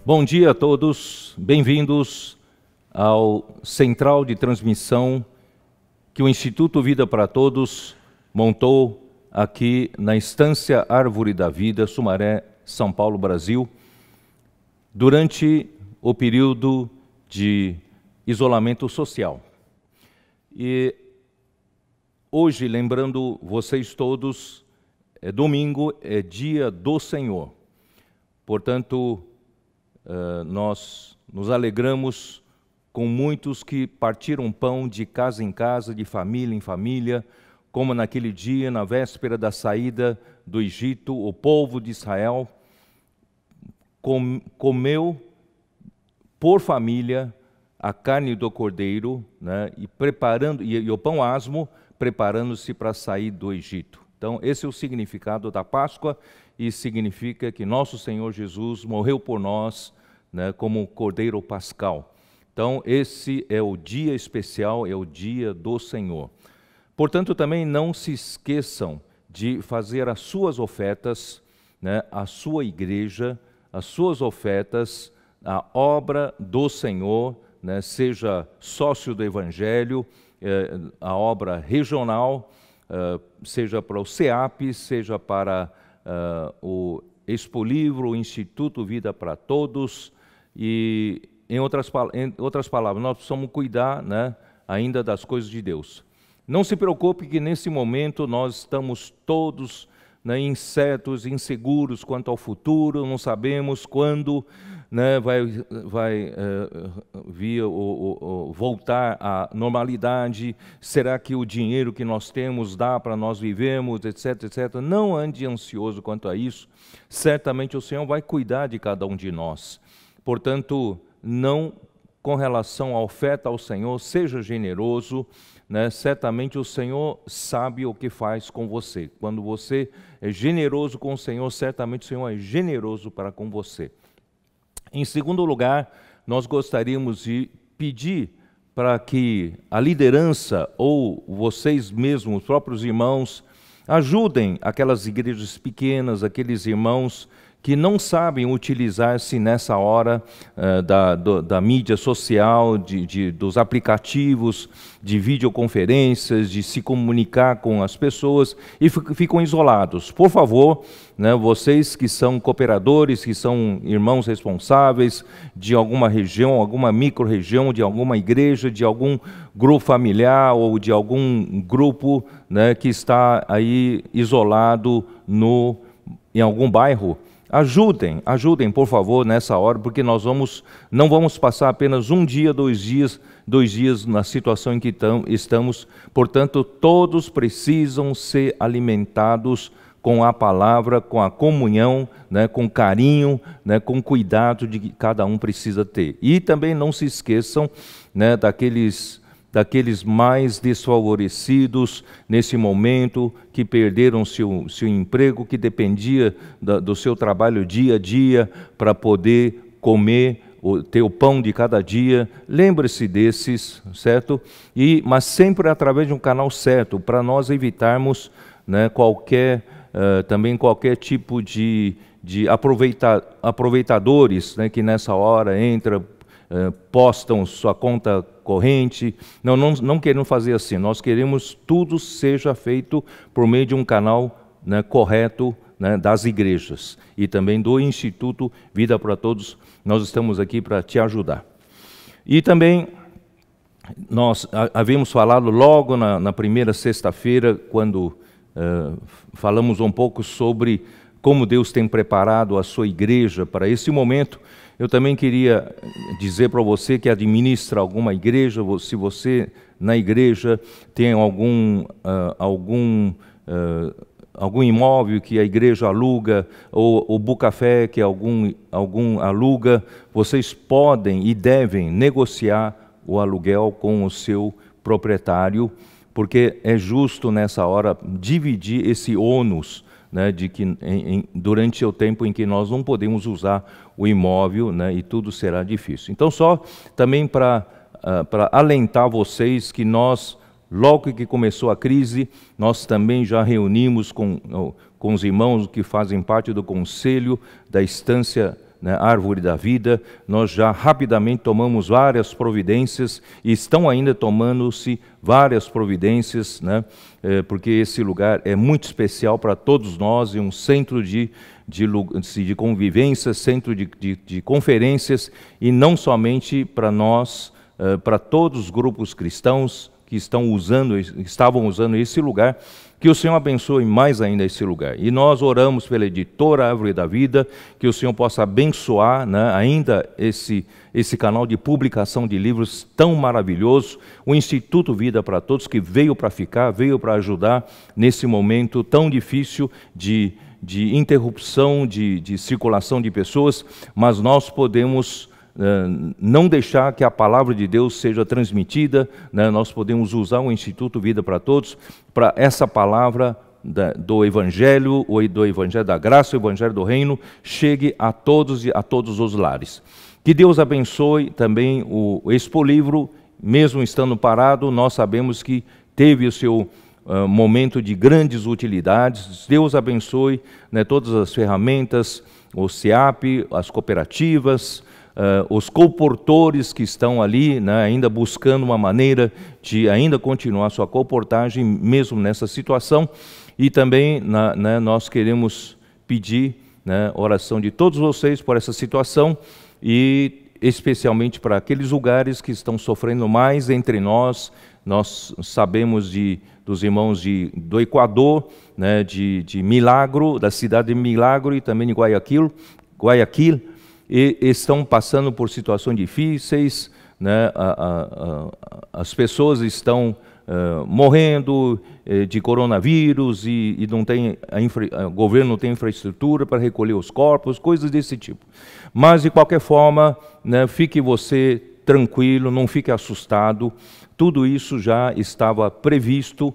Bom dia a todos, bem-vindos ao Central de Transmissão que o Instituto Vida para Todos montou aqui na Estância Árvore da Vida, Sumaré, São Paulo, Brasil, durante o período de isolamento social. E hoje, lembrando vocês todos, domingo é dia do Senhor. Portanto, nós nos alegramos com muitos que partiram pão de casa em casa, de família em família, como naquele dia, na véspera da saída do Egito, o povo de Israel comeu por família a carne do cordeiro, né, e o pão asmo, preparando-se para sair do Egito. Então, esse é o significado da Páscoa e significa que nosso Senhor Jesus morreu por nós, né, como Cordeiro Pascal. Então, esse é o dia especial, é o dia do Senhor. Portanto, também não se esqueçam de fazer as suas ofertas, né, a sua igreja, as suas ofertas, a obra do Senhor, né, seja sócio do Evangelho, a obra regional, seja para o CEAP, seja para o Expo Livro, o Instituto Vida para Todos, e em outras palavras, nós precisamos cuidar, né, ainda das coisas de Deus. Não se preocupe que nesse momento nós estamos todos, né, incertos, inseguros quanto ao futuro, não sabemos quando, né, vai voltar à normalidade, será que o dinheiro que nós temos dá para nós vivermos, etc, etc. Não ande ansioso quanto a isso, certamente o Senhor vai cuidar de cada um de nós. Portanto, não com relação à oferta ao Senhor, seja generoso, né? Certamente o Senhor sabe o que faz com você. Quando você é generoso com o Senhor, certamente o Senhor é generoso para com você. Em segundo lugar, nós gostaríamos de pedir para que a liderança ou vocês mesmos, os próprios irmãos, ajudem aquelas igrejas pequenas, aqueles irmãos que não sabem utilizar-se nessa hora da mídia social, dos aplicativos, de videoconferências, de se comunicar com as pessoas e ficam isolados. Por favor, né, vocês que são cooperadores, que são irmãos responsáveis de alguma região, alguma micro-região, de alguma igreja, de algum grupo familiar ou de algum grupo, né, que está aí isolado em algum bairro, Ajudem, por favor, nessa hora, porque nós não vamos passar apenas um dia, 2 dias na situação em que estamos. Portanto, todos precisam ser alimentados com a palavra, com a comunhão, né, com carinho, né, com cuidado de que cada um precisa ter. E também não se esqueçam, né, daqueles mais desfavorecidos nesse momento, que perderam seu emprego, que dependia do seu trabalho dia a dia para poder comer, ter o pão de cada dia. Lembre-se desses, certo? Mas sempre através de um canal certo, para nós evitarmos, né, também qualquer tipo de aproveitadores, né, que nessa hora postam sua conta corrente. Não queremos fazer assim. Nós queremos tudo seja feito por meio de um canal, né, correto, né, das igrejas e também do Instituto Vida para Todos. Nós estamos aqui para te ajudar. E também nós havíamos falado logo na primeira sexta-feira, quando falamos um pouco sobre como Deus tem preparado a sua igreja para esse momento. Eu também queria dizer para você que administra alguma igreja, se você na igreja tem algum imóvel que a igreja aluga, ou o Bucafé que algum aluga, vocês podem e devem negociar o aluguel com o seu proprietário, porque é justo nessa hora dividir esse ônus, né, de que durante o tempo em que nós não podemos usar o imóvel, né, e tudo será difícil. Então, só também para alentar vocês que nós, logo que começou a crise, nós também já reunimos com os irmãos que fazem parte do conselho da Estância né, árvore da vida, nós já rapidamente tomamos várias providências e estão ainda tomando-se várias providências, né, porque esse lugar é muito especial para todos nós, é um centro de convivência, centro de conferências, e não somente para nós, para todos os grupos cristãos que estavam usando esse lugar. Que o Senhor abençoe mais ainda esse lugar. E nós oramos pela editora Árvore da Vida, que o Senhor possa abençoar, né, ainda esse canal de publicação de livros tão maravilhoso, o Instituto Vida para Todos, que veio para ficar, veio para ajudar nesse momento tão difícil de interrupção de circulação de pessoas, mas nós podemos não deixar que a palavra de Deus seja transmitida, né? Nós podemos usar o Instituto Vida para Todos para essa palavra do Evangelho, ou do Evangelho da Graça, o Evangelho do Reino, chegue a todos os lares. Que Deus abençoe também o Expo Livro, mesmo estando parado, nós sabemos que teve o seu momento de grandes utilidades. Deus abençoe, né, todas as ferramentas, o CEAP, as cooperativas, os colportores que estão ali, né, ainda buscando uma maneira de ainda continuar sua colportagem, mesmo nessa situação. E também né, nós queremos pedir, né, oração de todos vocês por essa situação, e especialmente para aqueles lugares que estão sofrendo mais entre nós. Nós sabemos dos irmãos do Equador, né, de Milagro, da cidade de Milagro, e também de Guayaquil, e estão passando por situações difíceis, né? As pessoas estão morrendo de coronavírus e não tem o governo não tem infraestrutura para recolher os corpos, coisas desse tipo. Mas, de qualquer forma, né, fique você tranquilo, não fique assustado, tudo isso já estava previsto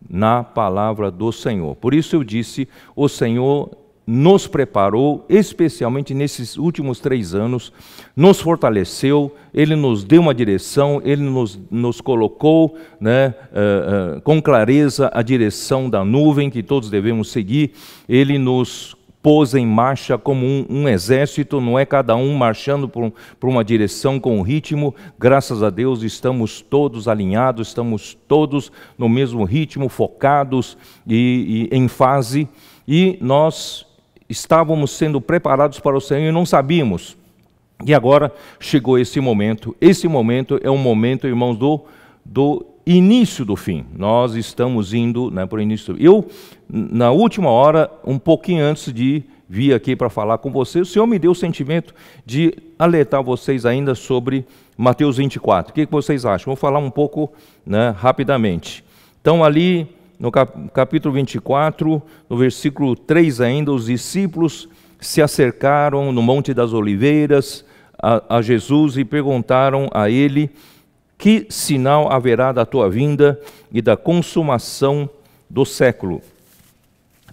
na palavra do Senhor. Por isso eu disse, o Senhor nos preparou, especialmente nesses últimos 3 anos, nos fortaleceu, Ele nos deu uma direção, Ele nos colocou, né, com clareza a direção da nuvem que todos devemos seguir. Ele nos pôs em marcha como um exército, não é cada um marchando por uma direção com um ritmo. Graças a Deus estamos todos alinhados, estamos todos no mesmo ritmo, focados e em fase, e nós estávamos sendo preparados para o Senhor e não sabíamos. E agora chegou esse momento. Esse momento é um momento, irmãos, do início do fim. Nós estamos indo, né, para o início. Eu, na última hora, um pouquinho antes de vir aqui para falar com vocês, o Senhor me deu o sentimento de alertar vocês ainda sobre Mateus 24. O que vocês acham? Vou falar um pouco, né, rapidamente. Então, ali no capítulo 24, no versículo 3 ainda, os discípulos se acercaram no Monte das Oliveiras a Jesus e perguntaram a ele: que sinal haverá da tua vinda e da consumação do século?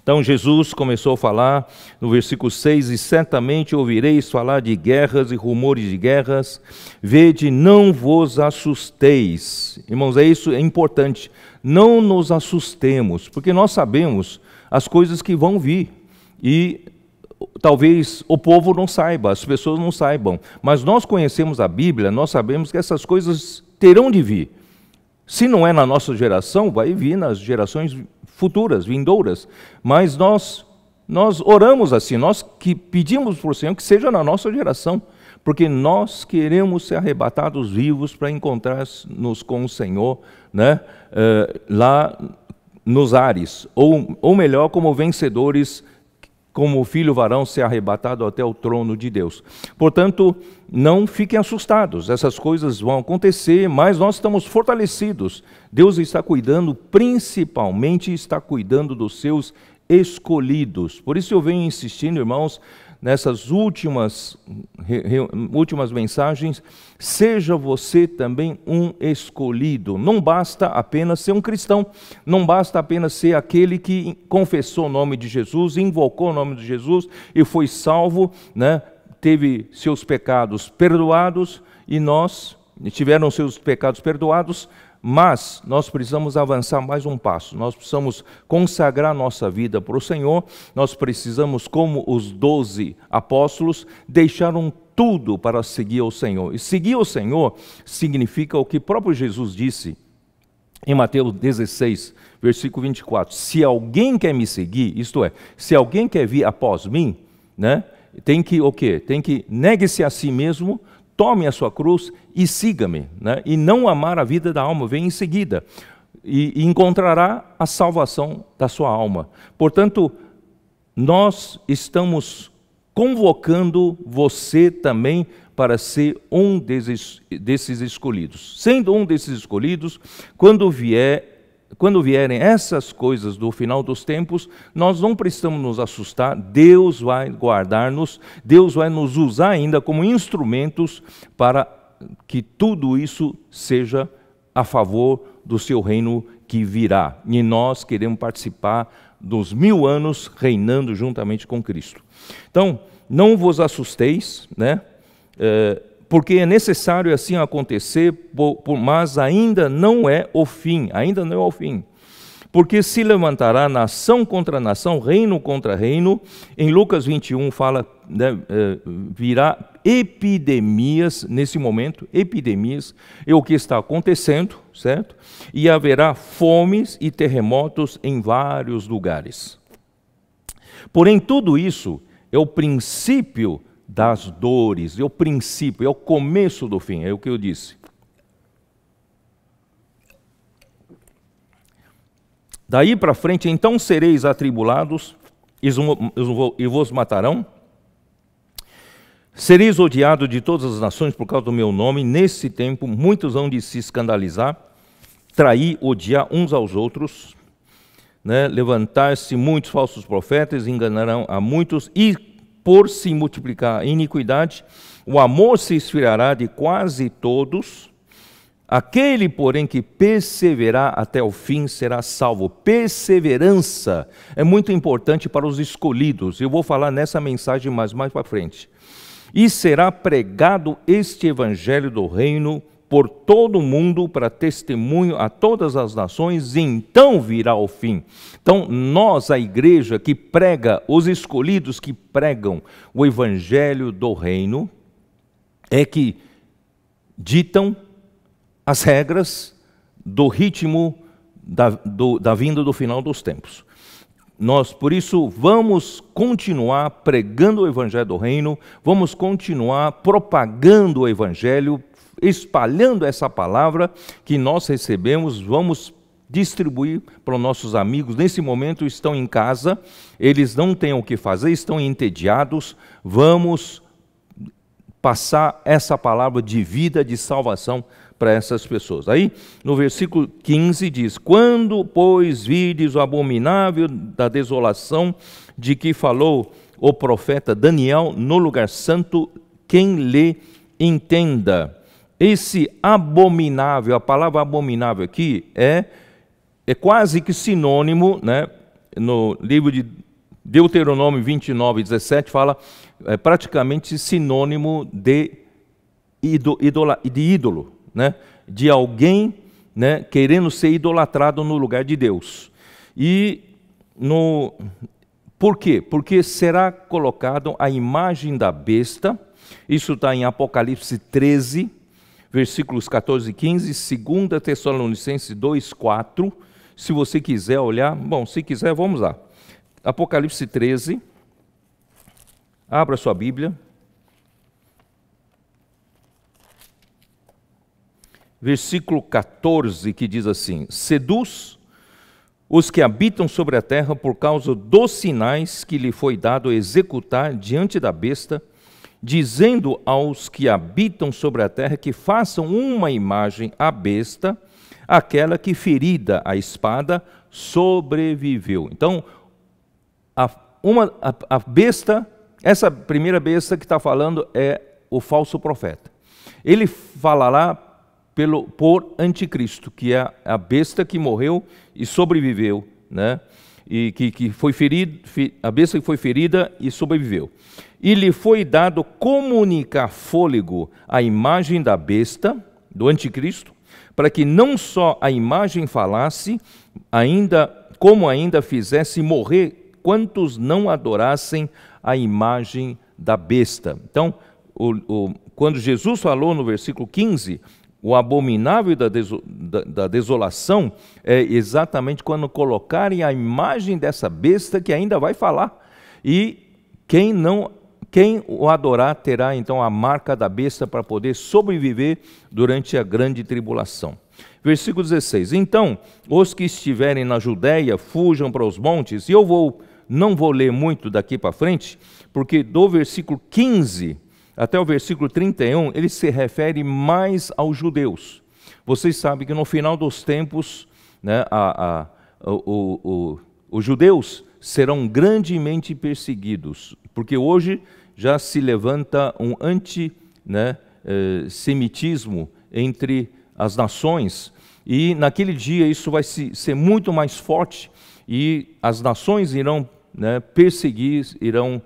Então Jesus começou a falar no versículo 6, e certamente ouvireis falar de guerras e rumores de guerras, vede, não vos assusteis. Irmãos, isso é importante, não nos assustemos, porque nós sabemos as coisas que vão vir, e talvez o povo não saiba, as pessoas não saibam, mas nós conhecemos a Bíblia, nós sabemos que essas coisas terão de vir. Se não é na nossa geração, vai vir nas gerações futuras, vindouras, mas nós oramos assim, nós que pedimos para o Senhor que seja na nossa geração, porque nós queremos ser arrebatados vivos para encontrar-nos com o Senhor, né, lá nos ares, ou melhor, como vencedores, como o filho varão ser arrebatado até o trono de Deus. Portanto, não fiquem assustados, essas coisas vão acontecer, mas nós estamos fortalecidos. Deus está cuidando, principalmente está cuidando dos seus escolhidos. Por isso eu venho insistindo, irmãos, nessas últimas mensagens, seja você também um escolhido. Não basta apenas ser um cristão, não basta apenas ser aquele que confessou o nome de Jesus, invocou o nome de Jesus e foi salvo, né? Teve seus pecados perdoados, e nós tiveram seus pecados perdoados, mas nós precisamos avançar mais um passo. Nós precisamos consagrar nossa vida para o Senhor. Nós precisamos, como os 12 apóstolos, deixaram tudo para seguir o Senhor. E seguir o Senhor significa o que próprio Jesus disse em Mateus 16, versículo 24. Se alguém quer me seguir, isto é, se alguém quer vir após mim, né, tem que o quê? Tem que negue-se a si mesmo, tome a sua cruz e siga-me, né? E não amar a vida da alma, vem em seguida. E encontrará a salvação da sua alma. Portanto, nós estamos convocando você também para ser um desses escolhidos. Sendo um desses escolhidos, quando vierem essas coisas do final dos tempos, nós não precisamos nos assustar, Deus vai guardar-nos, Deus vai nos usar ainda como instrumentos para que tudo isso seja a favor do seu reino que virá. E nós queremos participar dos 1000 anos reinando juntamente com Cristo. Então, não vos assusteis, né? Porque é necessário assim acontecer, mas ainda não é o fim, Porque se levantará nação contra nação, reino contra reino. Em Lucas 21 fala, né, virá epidemias nesse momento, epidemias, é o que está acontecendo, certo? E haverá fomes e terremotos em vários lugares. Porém, tudo isso é o princípio das dores, é o princípio, é o começo do fim, é o que eu disse. Daí para frente, então sereis atribulados e vos matarão. Sereis odiados de todas as nações por causa do meu nome. Nesse tempo, muitos hão de se escandalizar, trair, odiar uns aos outros, né? Levantar-se muitos falsos profetas, enganarão a muitos, e por se multiplicar a iniquidade, o amor se esfriará de quase todos. Aquele, porém, que perseverar até o fim será salvo. Perseverança é muito importante para os escolhidos. Eu vou falar nessa mensagem mais para frente. E será pregado este evangelho do reino por todo o mundo para testemunho a todas as nações, e então virá o fim. Então, nós, a igreja que prega, os escolhidos que pregam o evangelho do reino, é que ditam as regras do ritmo da vinda do final dos tempos. Nós, por isso, vamos continuar pregando o evangelho do reino, vamos continuar propagando o evangelho, espalhando essa palavra que nós recebemos, vamos distribuir para os nossos amigos. Nesse momento estão em casa, eles não têm o que fazer, estão entediados, vamos passar essa palavra de vida, de salvação para essas pessoas. Aí, no versículo 15 diz: quando, pois, vides o abominável da desolação de que falou o profeta Daniel no lugar santo, quem lê entenda. Esse abominável, a palavra abominável aqui é quase que sinônimo, né? No livro de Deuteronômio 29, 17 fala praticamente sinônimo de ídolo, né? De alguém, né, querendo ser idolatrado no lugar de Deus. E por quê? Porque será colocado a imagem da besta. Isso está em Apocalipse 13, versículos 14 e 15, 2 Tessalonicenses 2, 4. Se você quiser olhar, bom, se quiser, vamos lá. Apocalipse 13, abra sua Bíblia. Versículo 14, que diz assim: seduz os que habitam sobre a terra por causa dos sinais que lhe foi dado executar diante da besta, dizendo aos que habitam sobre a terra que façam uma imagem à besta, aquela que, ferida a espada, sobreviveu. Então, a besta, essa primeira besta que está falando é o falso profeta. Ele falará por anticristo, que é a besta que morreu e sobreviveu, né? E que foi ferido, a besta que foi ferida e sobreviveu. E lhe foi dado comunicar fôlego à imagem da besta, do anticristo, para que não só a imagem falasse, como ainda fizesse morrer quantos não adorassem a imagem da besta. Então, quando Jesus falou no versículo 15, o abominável da desolação é exatamente quando colocarem a imagem dessa besta que ainda vai falar. E quem o adorar terá então a marca da besta para poder sobreviver durante a grande tribulação. Versículo 16. Então, os que estiverem na Judéia fujam para os montes. E não vou ler muito daqui para frente, porque do versículo 15 até o versículo 31, ele se refere mais aos judeus. Vocês sabem que no final dos tempos, né, os judeus serão grandemente perseguidos, porque hoje já se levanta um antissemitismo entre as nações, e naquele dia isso vai ser muito mais forte, e as nações irão perseguir, irão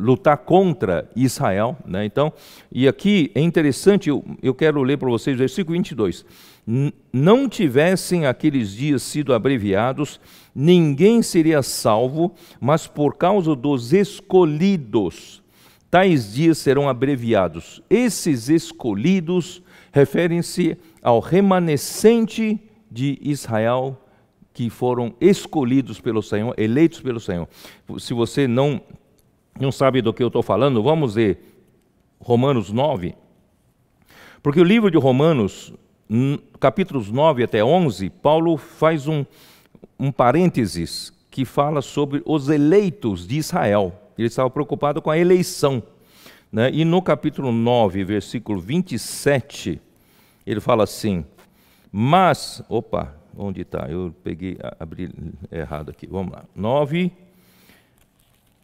lutar contra Israel, né? Então, e aqui é interessante, eu quero ler para vocês o versículo 22. Não tivessem aqueles dias sido abreviados, ninguém seria salvo, mas por causa dos escolhidos, tais dias serão abreviados. Esses escolhidos referem-se ao remanescente de Israel, que foram escolhidos pelo Senhor, eleitos pelo Senhor. Se você não sabe do que eu estou falando, vamos ler Romanos 9, porque o livro de Romanos, capítulos 9 até 11, Paulo faz um parênteses que fala sobre os eleitos de Israel. Ele estava preocupado com a eleição, né? E no capítulo 9, versículo 27, ele fala assim, mas, onde está? Eu abri errado aqui, vamos lá,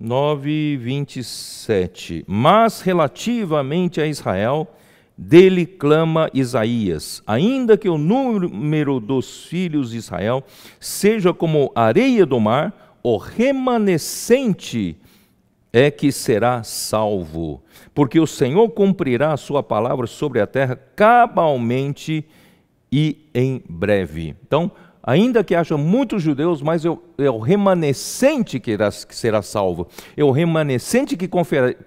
9:27. Mas relativamente a Israel, dele clama Isaías, ainda que o número dos filhos de Israel seja como areia do mar, o remanescente é que será salvo, porque o Senhor cumprirá a sua palavra sobre a terra cabalmente e em breve. Então, ainda que haja muitos judeus, mas é o remanescente que será salvo. É o remanescente que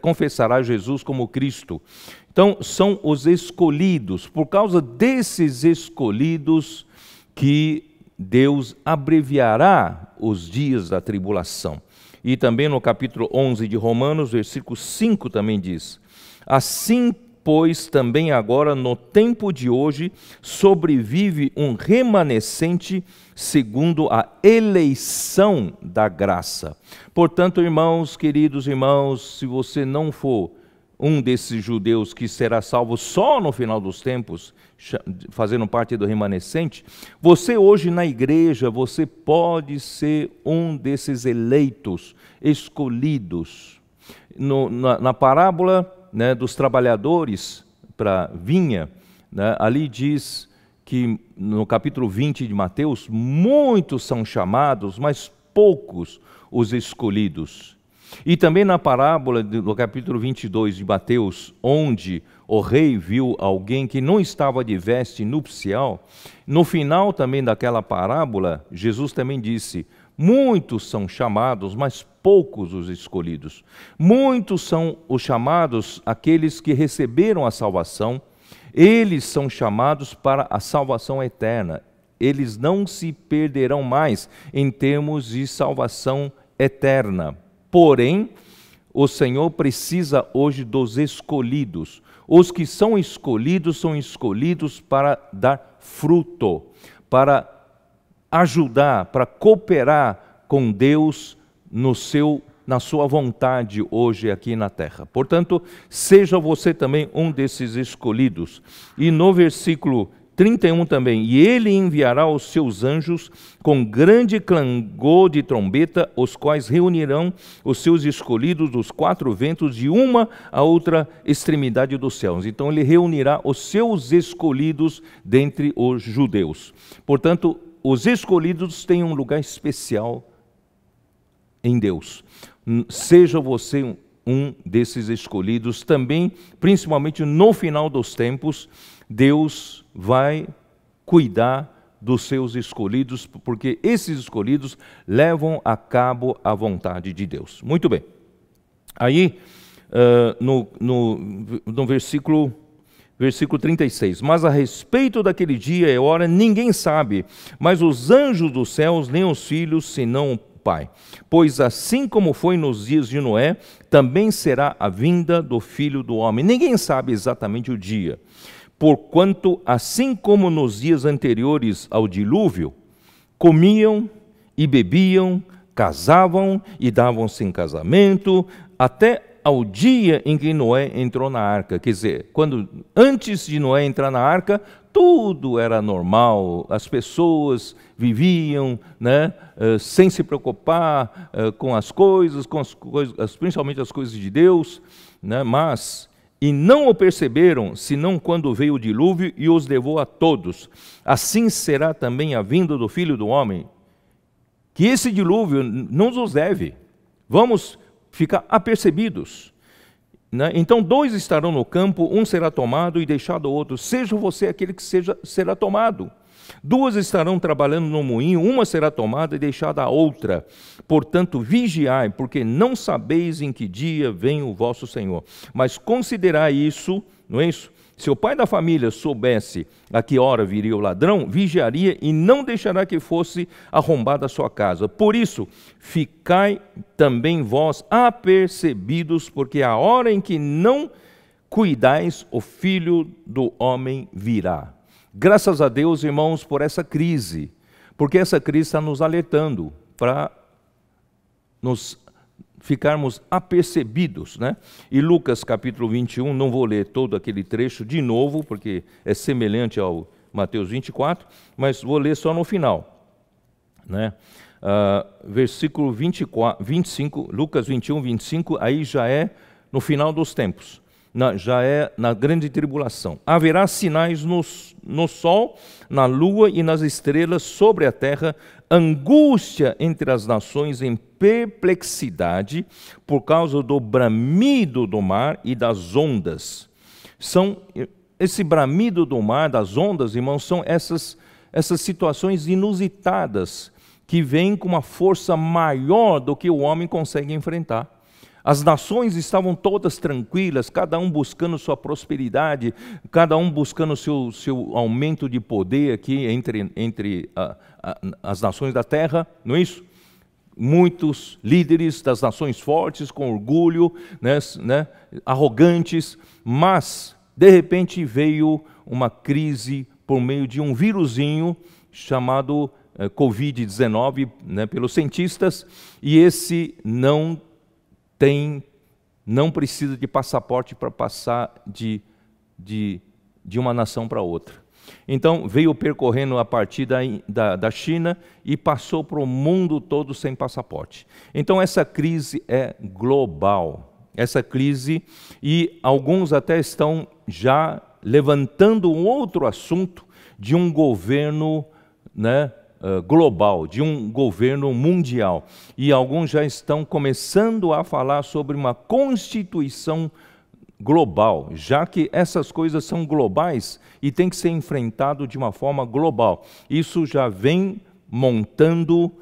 confessará Jesus como Cristo. Então, são os escolhidos. Por causa desses escolhidos que Deus abreviará os dias da tribulação. E também no capítulo 11 de Romanos, versículo 5 também diz, assim, pois também agora no tempo de hoje sobrevive um remanescente segundo a eleição da graça. Portanto, irmãos, queridos irmãos, se você não for um desses judeus que será salvo só no final dos tempos, fazendo parte do remanescente, você hoje na igreja, você pode ser um desses eleitos, escolhidos. Na parábola, né, dos trabalhadores para vinha, né, ali diz que no capítulo 20 de Mateus, muitos são chamados, mas poucos os escolhidos. E também na parábola do capítulo 22 de Mateus, onde o rei viu alguém que não estava de veste nupcial, no final também daquela parábola, Jesus também disse, muitos são chamados, mas poucos os escolhidos. Muitos são os chamados, aqueles que receberam a salvação, eles são chamados para a salvação eterna. Eles não se perderão mais em termos de salvação eterna. Porém, o Senhor precisa hoje dos escolhidos. Os que são escolhidos para dar fruto, para ajudar, para cooperar com Deus na sua vontade hoje aqui na terra. Portanto, seja você também um desses escolhidos. E no versículo 31 também, e ele enviará os seus anjos com grande clangor de trombeta, os quais reunirão os seus escolhidos dos quatro ventos de uma a outra extremidade dos céus. Então ele reunirá os seus escolhidos dentre os judeus. Portanto, os escolhidos têm um lugar especial em Deus. Seja você um desses escolhidos também, principalmente no final dos tempos, Deus vai cuidar dos seus escolhidos, porque esses escolhidos levam a cabo a vontade de Deus. Muito bem. Aí, no versículo 36, mas a respeito daquele dia e hora ninguém sabe, mas os anjos dos céus, nem os filhos, senão o Pai. Pois assim como foi nos dias de Noé, também será a vinda do Filho do Homem. Ninguém sabe exatamente o dia, porquanto assim como nos dias anteriores ao dilúvio, comiam e bebiam, casavam e davam-se em casamento, até ao dia em que Noé entrou na arca. Quer dizer, antes de Noé entrar na arca, tudo era normal, as pessoas viviam, né, sem se preocupar com as coisas, principalmente as coisas de Deus, né, e não o perceberam, senão quando veio o dilúvio e os levou a todos. Assim será também a vinda do Filho do Homem, que esse dilúvio não nos leve. Vamos ficar apercebidos, né? Então 2 estarão no campo, um será tomado e deixado o outro. Seja você aquele que será tomado. 2 estarão trabalhando no moinho, uma será tomada e deixada a outra. Portanto, vigiai, porque não sabeis em que dia vem o vosso Senhor. Mas considerai isso, não é isso? Se o pai da família soubesse a que hora viria o ladrão, vigiaria e não deixará que fosse arrombada a sua casa. Por isso, ficai também vós apercebidos, porque a hora em que não cuidais, o Filho do Homem virá. Graças a Deus, irmãos, por essa crise, porque essa crise está nos alertando para nos ficarmos apercebidos, né? E Lucas capítulo 21, não vou ler todo aquele trecho de novo, porque é semelhante ao Mateus 24, mas vou ler só no final, né? Versículo 25, Lucas 21, 25, aí já é no final dos tempos, já é na grande tribulação. Haverá sinais no sol, na lua e nas estrelas, sobre a terra, angústia entre as nações, em perplexidade, por causa do bramido do mar e das ondas. Esse bramido do mar, das ondas, irmãos, são essas situações inusitadas, que vêm com uma força maior do que o homem consegue enfrentar. As nações estavam todas tranquilas, cada um buscando sua prosperidade, cada um buscando seu aumento de poder aqui entre as nações da terra, não é isso? Muitos líderes das nações fortes, com orgulho, né, arrogantes, mas de repente veio uma crise por meio de um vírusinho chamado Covid-19, né, pelos cientistas, e esse não precisa de passaporte para passar de uma nação para outra. Então, veio percorrendo a partir da China e passou para o mundo todo sem passaporte. Então, essa crise é global. Essa crise, e alguns até estão já levantando um outro assunto de um governo, né, global, de um governo mundial. E alguns já estão começando a falar sobre uma constituição global, já que essas coisas são globais e tem que ser enfrentado de uma forma global. Isso já vem montando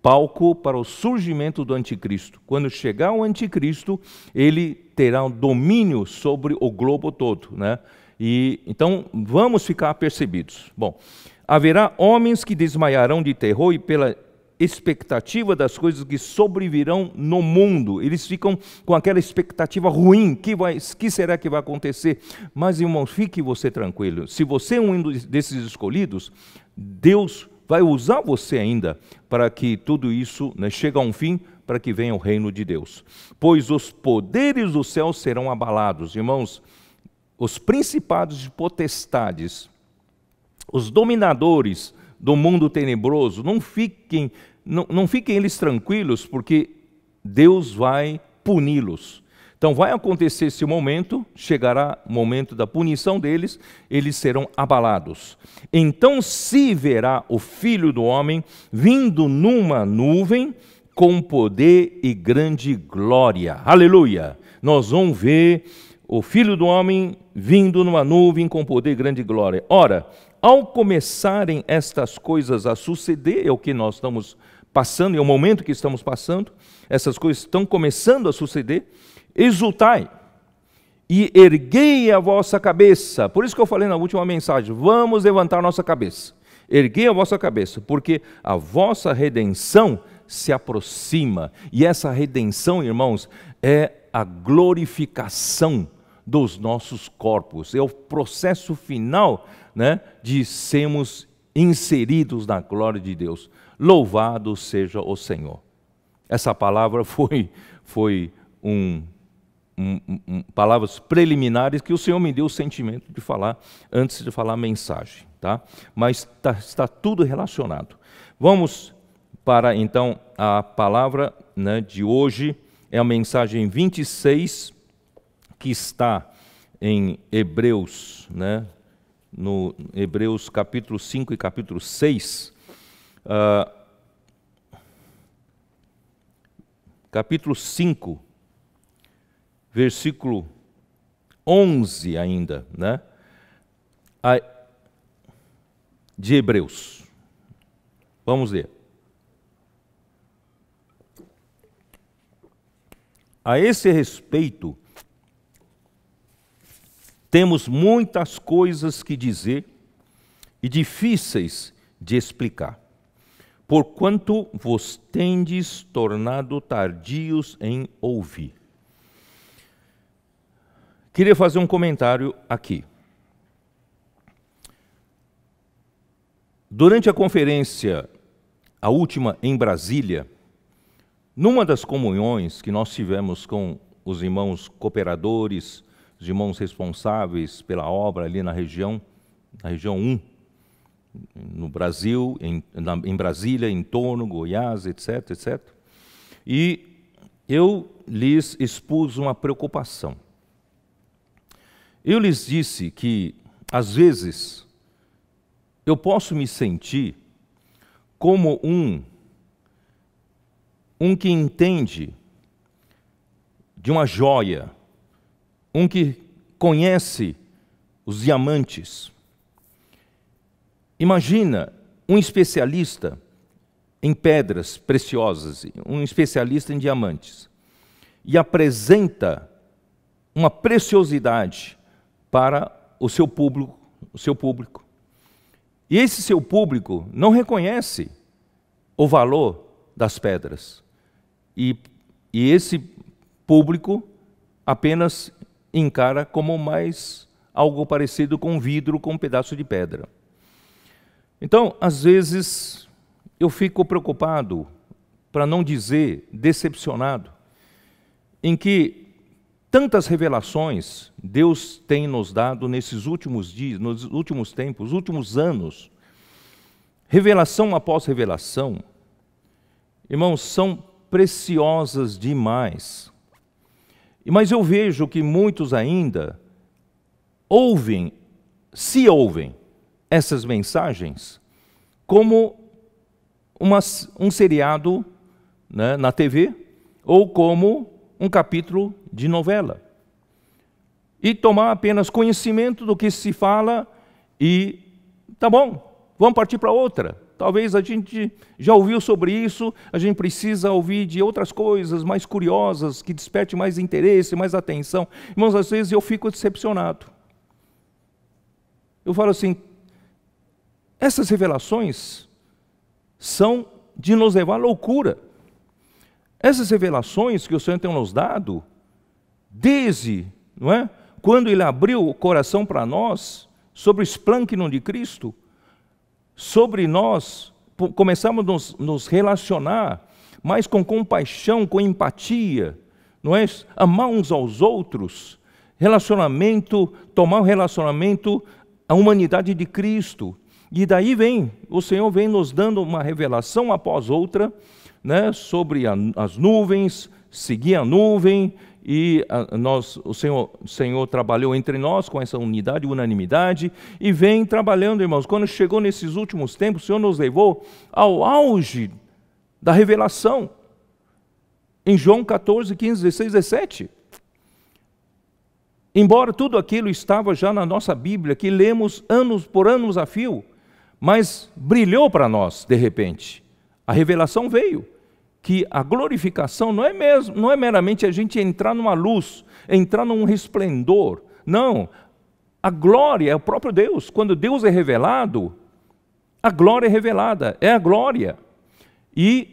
palco para o surgimento do anticristo. Quando chegar o anticristo, ele terá um domínio sobre o globo todo, né? E então vamos ficar apercebidos. Bom, haverá homens que desmaiarão de terror e pela expectativa das coisas que sobrevirão no mundo. Eles ficam com aquela expectativa ruim, que será que vai acontecer? Mas, irmãos, fique você tranquilo. Se você é um desses escolhidos, Deus vai usar você ainda para que tudo isso, né, chegue a um fim, para que venha o reino de Deus. Pois os poderes do céu serão abalados. Irmãos, os principados e potestades, os dominadores do mundo tenebroso, não fiquem eles tranquilos, porque Deus vai puni-los. Então vai acontecer esse momento, chegará o momento da punição deles, eles serão abalados. Então se verá o Filho do Homem vindo numa nuvem com poder e grande glória. Aleluia! Nós vamos ver o Filho do Homem vindo numa nuvem com poder e grande glória. Ora, ao começarem estas coisas a suceder, é o que nós estamos passando, é o momento que estamos passando, essas coisas estão começando a suceder, exultai e erguei a vossa cabeça. Por isso que eu falei na última mensagem, vamos levantar nossa cabeça. Erguei a vossa cabeça, porque a vossa redenção se aproxima. E essa redenção, irmãos, é a glorificação dos nossos corpos. É o processo final, né, de sermos inseridos na glória de Deus. Louvado seja o Senhor. Essa palavra foi palavras preliminares que o Senhor me deu o sentimento de falar antes de falar a mensagem, tá? Mas está tudo relacionado. Vamos para então a palavra, né, de hoje, é a mensagem 26, que está em Hebreus, né, no Hebreus capítulo 5 e capítulo 6. Capítulo 5, versículo 11 ainda, né, de Hebreus. Vamos ler. A esse respeito, temos muitas coisas que dizer e difíceis de explicar, porquanto vos tendes tornado tardios em ouvir. Queria fazer um comentário aqui. Durante a conferência, a última em Brasília, numa das comunhões que nós tivemos com os irmãos cooperadores, os irmãos responsáveis pela obra ali na região 1, no Brasil, em Brasília, em torno, Goiás, etc., etc. E eu lhes expus uma preocupação. Eu lhes disse que, às vezes, eu posso me sentir como um que entende de uma joia, um que conhece os diamantes. Imagina um especialista em pedras preciosas, um especialista em diamantes, e apresenta uma preciosidade para o seu público. E esse seu público não reconhece o valor das pedras. E esse público apenas encara como mais algo parecido com vidro, com um pedaço de pedra. Então, às vezes, eu fico preocupado, para não dizer decepcionado, em que tantas revelações Deus tem nos dado nesses últimos dias, nos últimos tempos, últimos anos, revelação após revelação, irmãos, são preciosas demais. Mas eu vejo que muitos ainda se ouvem essas mensagens como um seriado, né, na TV, ou como um capítulo de novela. E tomar apenas conhecimento do que se fala e, tá bom, vamos partir para outra. Talvez a gente já ouviu sobre isso, a gente precisa ouvir de outras coisas mais curiosas, que desperte mais interesse, mais atenção. Irmãos, às vezes eu fico decepcionado. Eu falo assim, essas revelações são de nos levar à loucura. Essas revelações que o Senhor tem nos dado, desde, não é, quando Ele abriu o coração para nós, sobre o esplêndido de Cristo, sobre nós começamos a nos relacionar mais com compaixão, com empatia, não é? Amar uns aos outros, relacionamento, tomar um relacionamento, a humanidade de Cristo. E daí o Senhor vem nos dando uma revelação após outra, né, sobre as nuvens, seguir a nuvem, e o Senhor trabalhou entre nós com essa unidade, unanimidade, e vem trabalhando, irmãos. Quando chegou nesses últimos tempos, o Senhor nos levou ao auge da revelação, em João 14, 15, 16, 17. embora tudo aquilo estava já na nossa Bíblia, que lemos anos por anos a fio, mas brilhou para nós de repente. A revelação veio, que a glorificação não é meramente a gente entrar numa luz, entrar num resplendor. Não, a glória é o próprio Deus. Quando Deus é revelado, a glória é revelada, é a glória. E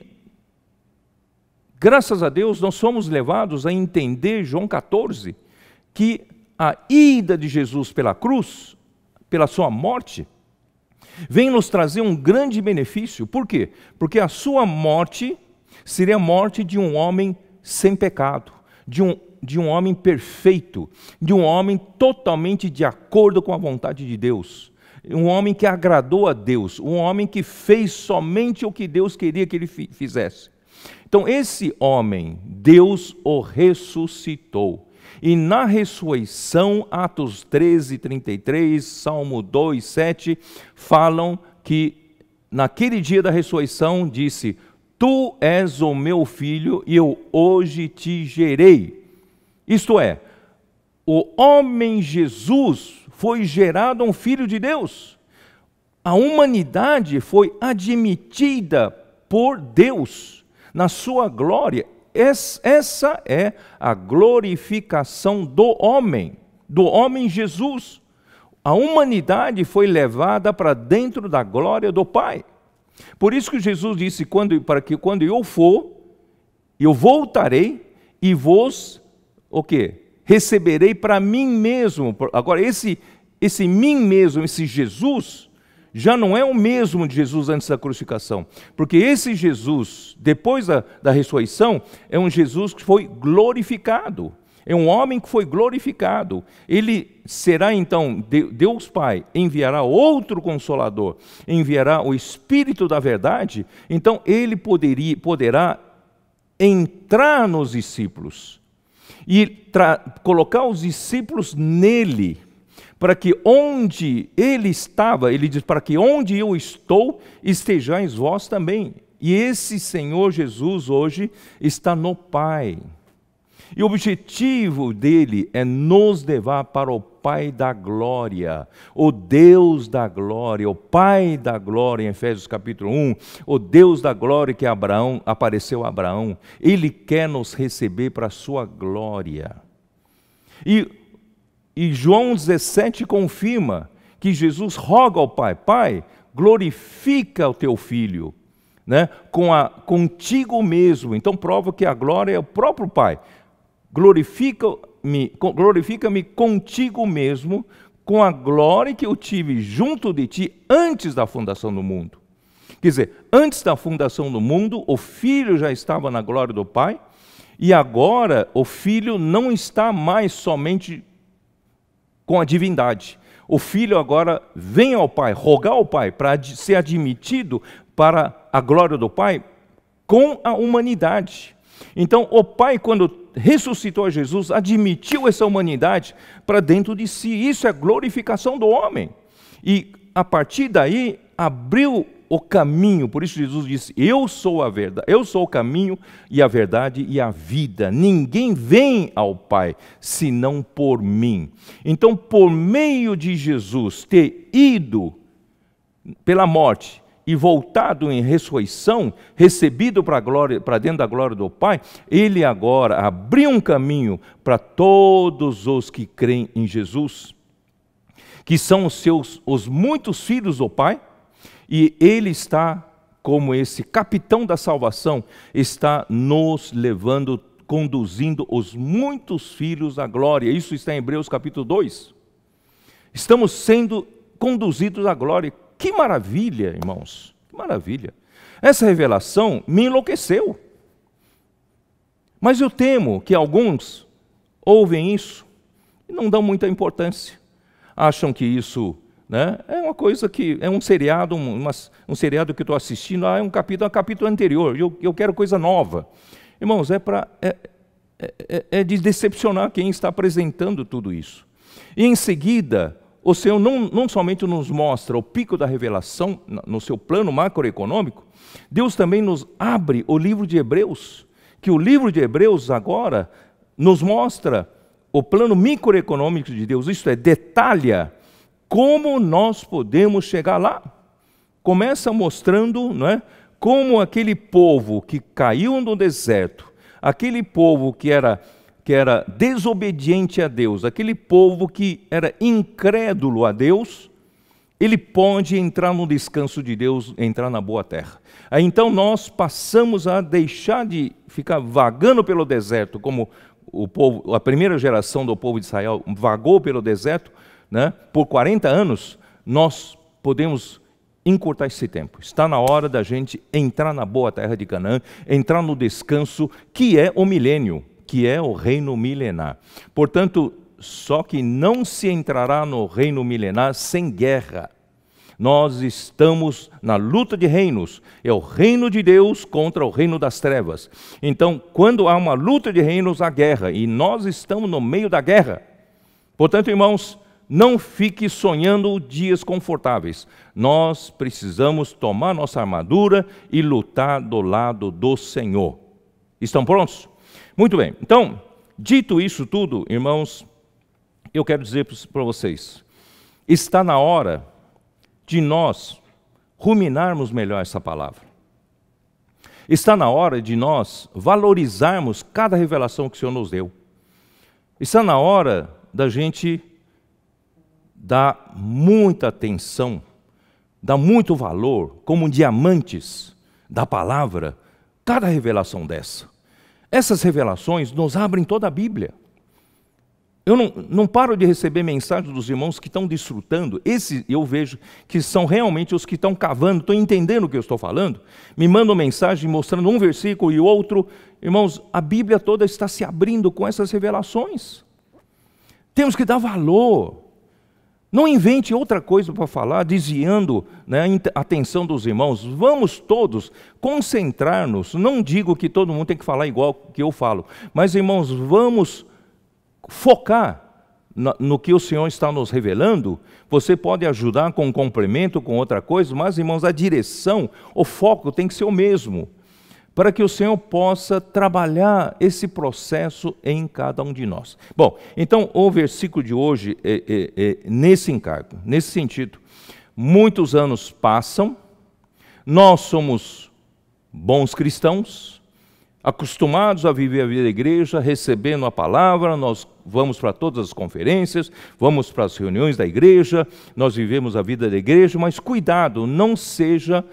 graças a Deus nós somos levados a entender, João 14, que a ida de Jesus pela cruz, pela sua morte, vem nos trazer um grande benefício. Por quê? Porque a sua morte seria a morte de um homem sem pecado, de um homem perfeito, de um homem totalmente de acordo com a vontade de Deus, um homem que agradou a Deus, um homem que fez somente o que Deus queria que ele fizesse. Então esse homem, Deus o ressuscitou. E na ressurreição, Atos 13, 33, Salmo 2, 7, falam que naquele dia da ressurreição disse: Tu és o meu filho e eu hoje te gerei. Isto é, o homem Jesus foi gerado um filho de Deus. A humanidade foi admitida por Deus na sua glória. Essa é a glorificação do homem Jesus. A humanidade foi levada para dentro da glória do Pai. Por isso que Jesus disse, para que quando eu for, eu voltarei e vos, o quê? Receberei para mim mesmo. Agora, esse mim mesmo, esse Jesus, já não é o mesmo de Jesus antes da crucificação. Porque esse Jesus, depois da ressurreição, é um Jesus que foi glorificado. É um homem que foi glorificado. Ele será então, Deus Pai enviará outro Consolador, enviará o Espírito da verdade. Então ele poderá entrar nos discípulos e colocar os discípulos nele, para que onde ele estava, ele diz, para que onde eu estou, estejais vós também. E esse Senhor Jesus hoje está no Pai. E o objetivo dele é nos levar para o Pai da glória, o Deus da glória, o Pai da glória, em Efésios capítulo 1, o Deus da glória que apareceu a Abraão. Ele quer nos receber para a sua glória. E João 17 confirma que Jesus roga ao Pai: Pai, glorifica o teu Filho, né? Contigo mesmo. Então prova que a glória é o próprio Pai. Glorifica-me contigo mesmo, com a glória que eu tive junto de ti antes da fundação do mundo. Quer dizer, antes da fundação do mundo, o Filho já estava na glória do Pai, e agora o Filho não está mais somente com a divindade. O Filho agora vem ao Pai, rogar ao Pai, para ser admitido para a glória do Pai com a humanidade. Então, o Pai, quando ressuscitou a Jesus, admitiu essa humanidade para dentro de si. Isso é glorificação do homem. E, a partir daí, abriu o caminho. Por isso Jesus disse: eu sou a verdade, eu sou o caminho e a verdade e a vida. Ninguém vem ao Pai senão por mim. Então, por meio de Jesus ter ido pela morte e voltado em ressurreição, recebido para dentro da glória do Pai, ele agora abriu um caminho para todos os que creem em Jesus, que são os muitos filhos do Pai. E ele está, como esse capitão da salvação, está nos levando, conduzindo os muitos filhos à glória. Isso está em Hebreus capítulo 2. Estamos sendo conduzidos à glória. Que maravilha, irmãos, que maravilha. Essa revelação me enlouqueceu. Mas eu temo que alguns ouvem isso e não dão muita importância. Acham que isso, né, é uma coisa que é um seriado, um seriado que eu estou assistindo, é um capítulo anterior, eu quero coisa nova. Irmãos, é de decepcionar quem está apresentando tudo isso. E em seguida, o Senhor não somente nos mostra o pico da revelação no seu plano macroeconômico, Deus também nos abre o livro de Hebreus, que o livro de Hebreus agora nos mostra o plano microeconômico de Deus, isto é, detalha como nós podemos chegar lá. Começa mostrando, não é, como aquele povo que caiu no deserto, aquele povo que era desobediente a Deus, aquele povo que era incrédulo a Deus, ele pode entrar no descanso de Deus, entrar na boa terra. Aí então nós passamos a deixar de ficar vagando pelo deserto, como o povo, a primeira geração do povo de Israel vagou pelo deserto, né, por 40 anos, nós podemos encurtar esse tempo. Está na hora da gente entrar na boa terra de Canaã, entrar no descanso que é o milênio, que é o reino milenar. Portanto, só que não se entrará no reino milenar sem guerra. Nós estamos na luta de reinos, é o reino de Deus contra o reino das trevas. Então, quando há uma luta de reinos, há guerra, e nós estamos no meio da guerra. Portanto, irmãos, não fique sonhando dias confortáveis. Nós precisamos tomar nossa armadura e lutar do lado do Senhor. Estão prontos? Muito bem. Então, dito isso tudo, irmãos, eu quero dizer para vocês, está na hora de nós ruminarmos melhor essa palavra. Está na hora de nós valorizarmos cada revelação que o Senhor nos deu. Está na hora da gente dar muita atenção, dar muito valor, como diamantes da palavra, cada revelação dessa. Essas revelações nos abrem toda a Bíblia. Eu não paro de receber mensagens dos irmãos que estão desfrutando. Esses eu vejo que são realmente os que estão cavando, estão entendendo o que eu estou falando. Me mandam mensagem mostrando um versículo e outro. Irmãos, a Bíblia toda está se abrindo com essas revelações. Temos que dar valor. Não invente outra coisa para falar, desviando, né, a atenção dos irmãos. Vamos todos concentrar-nos. Não digo que todo mundo tem que falar igual que eu falo. Mas, irmãos, vamos focar no que o Senhor está nos revelando. Você pode ajudar com um complemento, com outra coisa, mas, irmãos, a direção, o foco tem que ser o mesmo, para que o Senhor possa trabalhar esse processo em cada um de nós. Bom, então o versículo de hoje é nesse encargo, nesse sentido. Muitos anos passam, nós somos bons cristãos, acostumados a viver a vida da igreja, recebendo a palavra, nós vamos para todas as conferências, vamos para as reuniões da igreja, nós vivemos a vida da igreja, mas cuidado, não seja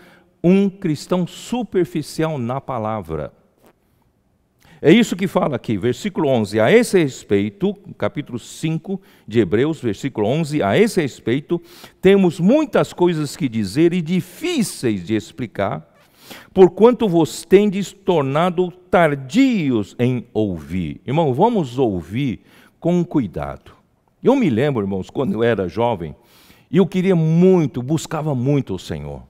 um cristão superficial na palavra. É isso que fala aqui, versículo 11. A esse respeito, capítulo 5 de Hebreus, versículo 11, a esse respeito, temos muitas coisas que dizer e difíceis de explicar, porquanto vos tendes tornado tardios em ouvir. Irmão, vamos ouvir com cuidado. Eu me lembro, irmãos, quando eu era jovem, e eu queria muito, buscava muito o Senhor.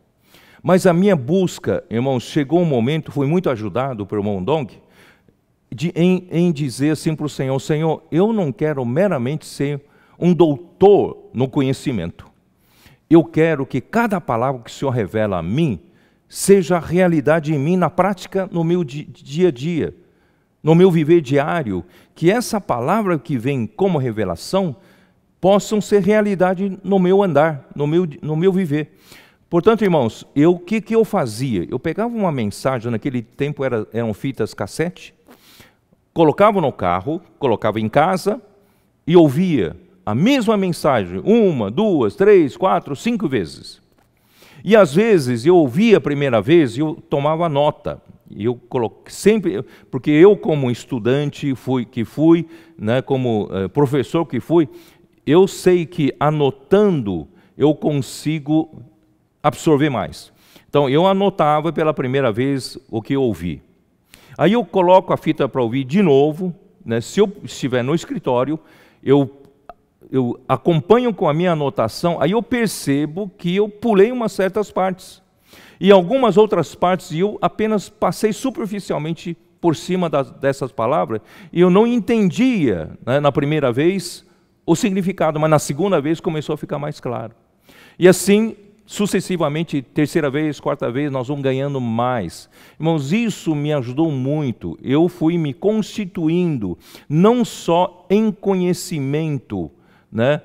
Mas a minha busca, irmãos, chegou um momento, fui muito ajudado pelo irmão Dong, em dizer assim para o Senhor: Senhor, eu não quero meramente ser um doutor no conhecimento. Eu quero que cada palavra que o Senhor revela a mim seja realidade em mim, na prática, no meu dia a dia, no meu viver diário, que essa palavra que vem como revelação possam ser realidade no meu andar, no meu viver. Portanto, irmãos, o que eu fazia? Eu pegava uma mensagem, naquele tempo eram fitas cassete, colocava no carro, colocava em casa e ouvia a mesma mensagem 1, 2, 3, 4, 5 vezes. E às vezes eu ouvia a primeira vez e eu tomava nota. Eu sempre, porque eu como estudante fui, né, como professor que fui, eu sei que anotando eu consigo absorver mais. Então eu anotava pela primeira vez o que eu ouvi. Aí eu coloco a fita para ouvir de novo, né? Se eu estiver no escritório, eu acompanho com a minha anotação, aí eu percebo que eu pulei umas certas partes. E algumas outras partes eu apenas passei superficialmente por cima dessas palavras, e eu não entendia, né, na primeira vez o significado, mas na segunda vez começou a ficar mais claro. E assim sucessivamente, terceira vez, quarta vez, nós vamos ganhando mais. Irmãos, isso me ajudou muito. Eu fui me constituindo, não só em conhecimento, né?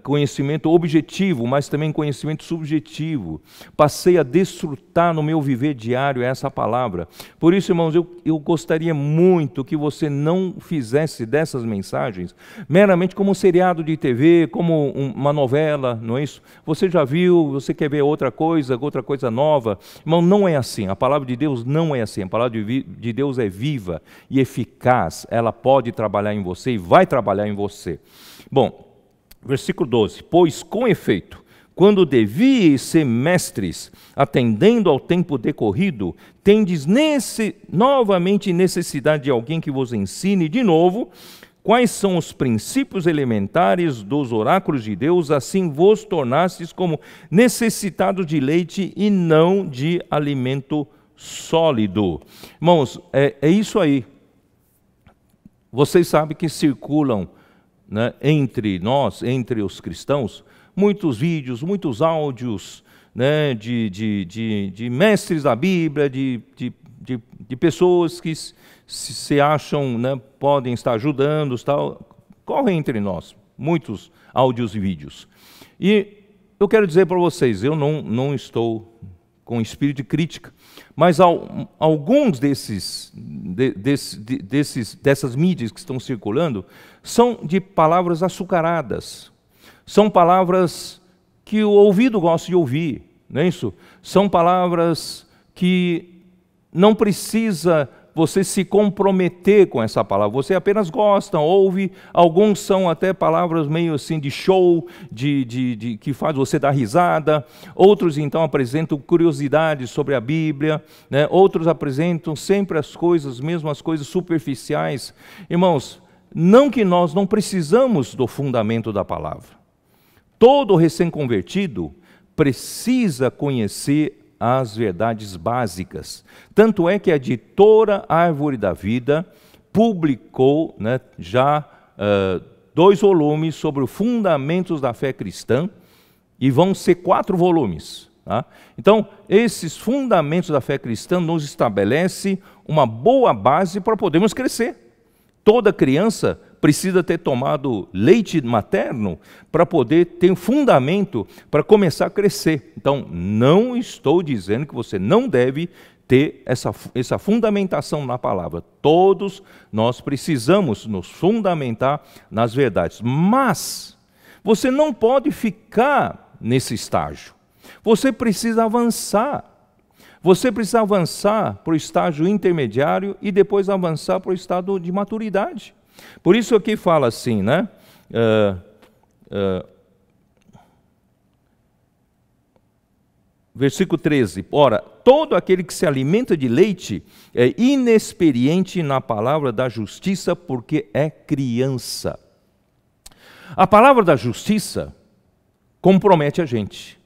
Conhecimento objetivo, mas também conhecimento subjetivo. Passei a desfrutar no meu viver diário essa palavra. Por isso, irmãos, eu gostaria muito que você não fizesse dessas mensagens meramente como um seriado de TV, como uma novela, não é isso? Você já viu, você quer ver outra coisa nova. Irmão, não é assim. A palavra de Deus não é assim. A palavra de Deus é viva e eficaz. Ela pode trabalhar em você e vai trabalhar em você. Bom, versículo 12, pois com efeito, quando devíeis ser mestres, atendendo ao tempo decorrido, tendes novamente necessidade de alguém que vos ensine de novo quais são os princípios elementares dos oráculos de Deus, assim vos tornastes como necessitados de leite e não de alimento sólido. Irmãos, é isso aí. Vocês sabem que circulam, né, entre nós, entre os cristãos, muitos vídeos, muitos áudios, né, de mestres da Bíblia, de pessoas que se acham, né, podem estar ajudando, tal. Correm entre nós muitos áudios e vídeos. E eu quero dizer para vocês, eu não estou com espírito de crítica, mas alguns dessas mídias que estão circulando são de palavras açucaradas, são palavras que o ouvido gosta de ouvir, não é isso? São palavras que não precisa você se comprometer com essa palavra, você apenas gosta, ouve. Alguns são até palavras meio assim de show, que faz você dar risada. Outros então apresentam curiosidades sobre a Bíblia, né? Outros apresentam sempre as coisas, mesmo as coisas superficiais. Irmãos, não que nós não precisamos do fundamento da palavra. Todo recém-convertido precisa conhecer as verdades básicas. Tanto é que a editora Árvore da Vida publicou, né, já 2 volumes sobre os fundamentos da fé cristã, e vão ser 4 volumes. Tá? Então, esses fundamentos da fé cristã nos estabelecem uma boa base para podermos crescer. Toda criança precisa ter tomado leite materno para poder ter um fundamento para começar a crescer. Então, não estou dizendo que você não deve ter essa fundamentação na palavra. Todos nós precisamos nos fundamentar nas verdades. Mas você não pode ficar nesse estágio. Você precisa avançar. Você precisa avançar para o estágio intermediário e depois avançar para o estado de maturidade. Por isso aqui fala assim, né? Versículo 13. Ora, todo aquele que se alimenta de leite é inexperiente na palavra da justiça, porque é criança. A palavra da justiça compromete a gente.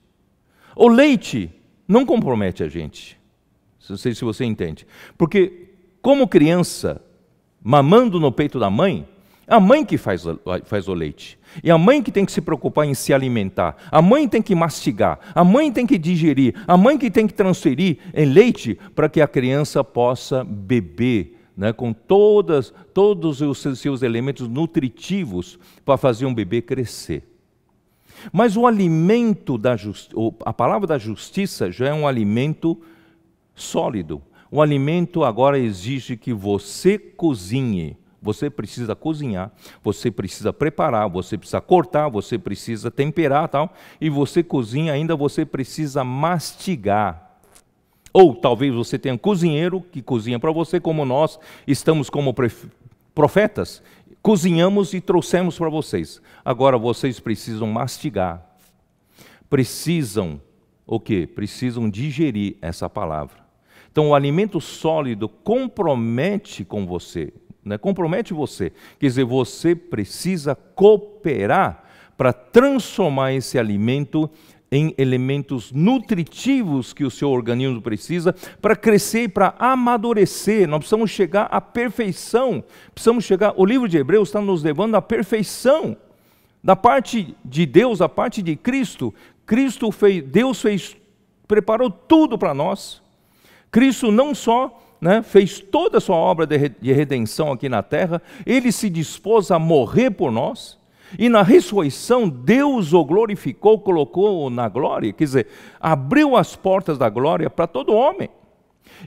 O leite não compromete a gente. Não sei se você entende. Porque, como criança, mamando no peito da mãe, a mãe que faz o leite. E a mãe que tem que se preocupar em se alimentar. A mãe tem que mastigar. A mãe tem que digerir. A mãe que tem que transferir em leite para que a criança possa beber, né, com todos os seus elementos nutritivos para fazer um bebê crescer. Mas o alimento a palavra da justiça já é um alimento sólido. O alimento agora exige que você cozinhe. Você precisa cozinhar, você precisa preparar, você precisa cortar, você precisa temperar, tal. E você cozinha, ainda você precisa mastigar. Ou talvez você tenha um cozinheiro que cozinha para você, como nós estamos como profetas, cozinhamos e trouxemos para vocês. Agora vocês precisam mastigar. Precisam o quê? Precisam digerir essa palavra. Então o alimento sólido compromete com você, né? Compromete você. Quer dizer, você precisa cooperar para transformar esse alimento em elementos nutritivos que o seu organismo precisa para crescer e para amadurecer. Nós precisamos chegar à perfeição. O livro de Hebreus está nos levando à perfeição. Da parte de Deus, da parte de Cristo, Deus preparou tudo para nós. Cristo não só fez toda a sua obra de redenção aqui na terra, Ele se dispôs a morrer por nós, e na ressurreição Deus o glorificou, colocou na glória, quer dizer, abriu as portas da glória para todo homem.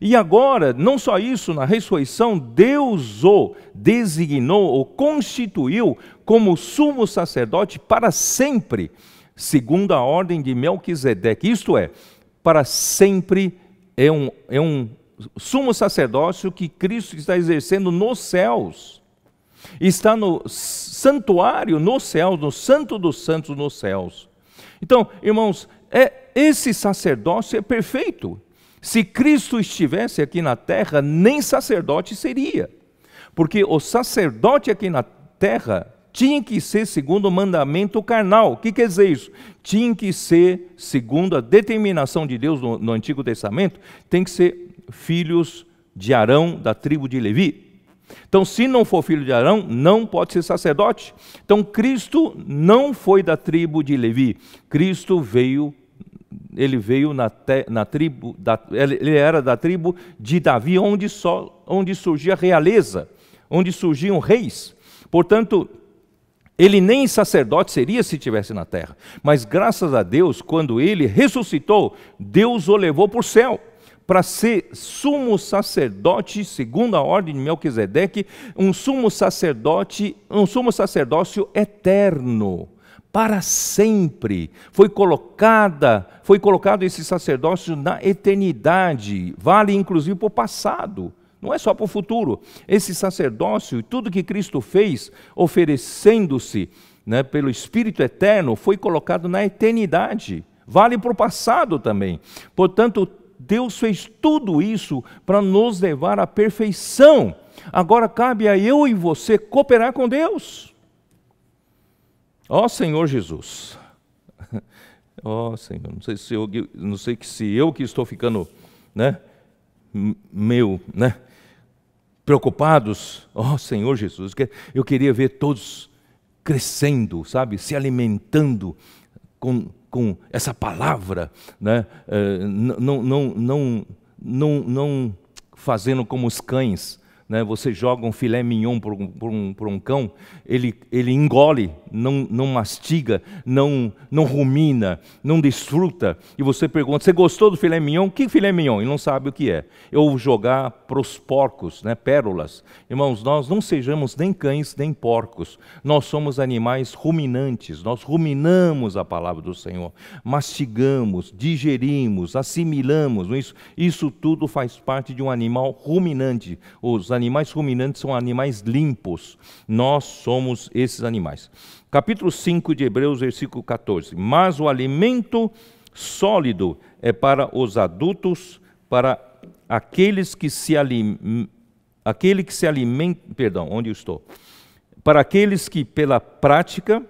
E agora, não só isso, na ressurreição, Deus o designou, o constituiu como sumo sacerdote para sempre, segundo a ordem de Melquisedeque. Isto é, para sempre é um sumo sacerdócio que Cristo está exercendo nos céus. Está no santuário nos céus, no santo dos santos nos céus. Então, irmãos, esse sacerdócio é perfeito. Se Cristo estivesse aqui na terra, nem sacerdote seria. Porque o sacerdote aqui na terra tinha que ser segundo o mandamento carnal. O que quer dizer isso? Tinha que ser, segundo a determinação de Deus no Antigo Testamento, tem que ser filhos de Arão, da tribo de Levi. Então, se não for filho de Arão, não pode ser sacerdote. Então, Cristo não foi da tribo de Levi. Cristo veio, ele veio ele era da tribo de Davi, onde surgia a realeza, onde surgiam reis. Portanto, ele nem sacerdote seria se estivesse na terra. Mas graças a Deus, quando ele ressuscitou, Deus o levou para o céu, para ser sumo sacerdote, segundo a ordem de Melquisedeque, um sumo sacerdócio eterno, para sempre. Foi colocado esse sacerdócio na eternidade, vale inclusive para o passado, não é só para o futuro. Esse sacerdócio e tudo que Cristo fez, oferecendo-se pelo Espírito Eterno, foi colocado na eternidade, vale para o passado também. Portanto, Deus fez tudo isso para nos levar à perfeição. Agora cabe a eu e você cooperar com Deus. Ó Senhor Jesus, ó Senhor, não sei se eu que estou ficando, preocupados. Ó Senhor Jesus, eu queria ver todos crescendo, sabe, se alimentando com essa palavra, não fazendo como os cães. Você joga um filé mignon por um cão, ele engole, não mastiga, não rumina, não desfruta. E você pergunta, você gostou do filé mignon? Que filé mignon? Ele não sabe o que é. Eu jogar para os porcos, pérolas. Irmãos, nós não sejamos nem cães, nem porcos. Nós somos animais ruminantes. Nós ruminamos a palavra do Senhor. Mastigamos, digerimos, assimilamos. Isso tudo faz parte de um animal ruminante. Os animais ruminantes são animais limpos. Nós somos esses animais. Capítulo 5 de Hebreus, versículo 14. Mas o alimento sólido é para os adultos, para aqueles que se alimentam, para aqueles que pela prática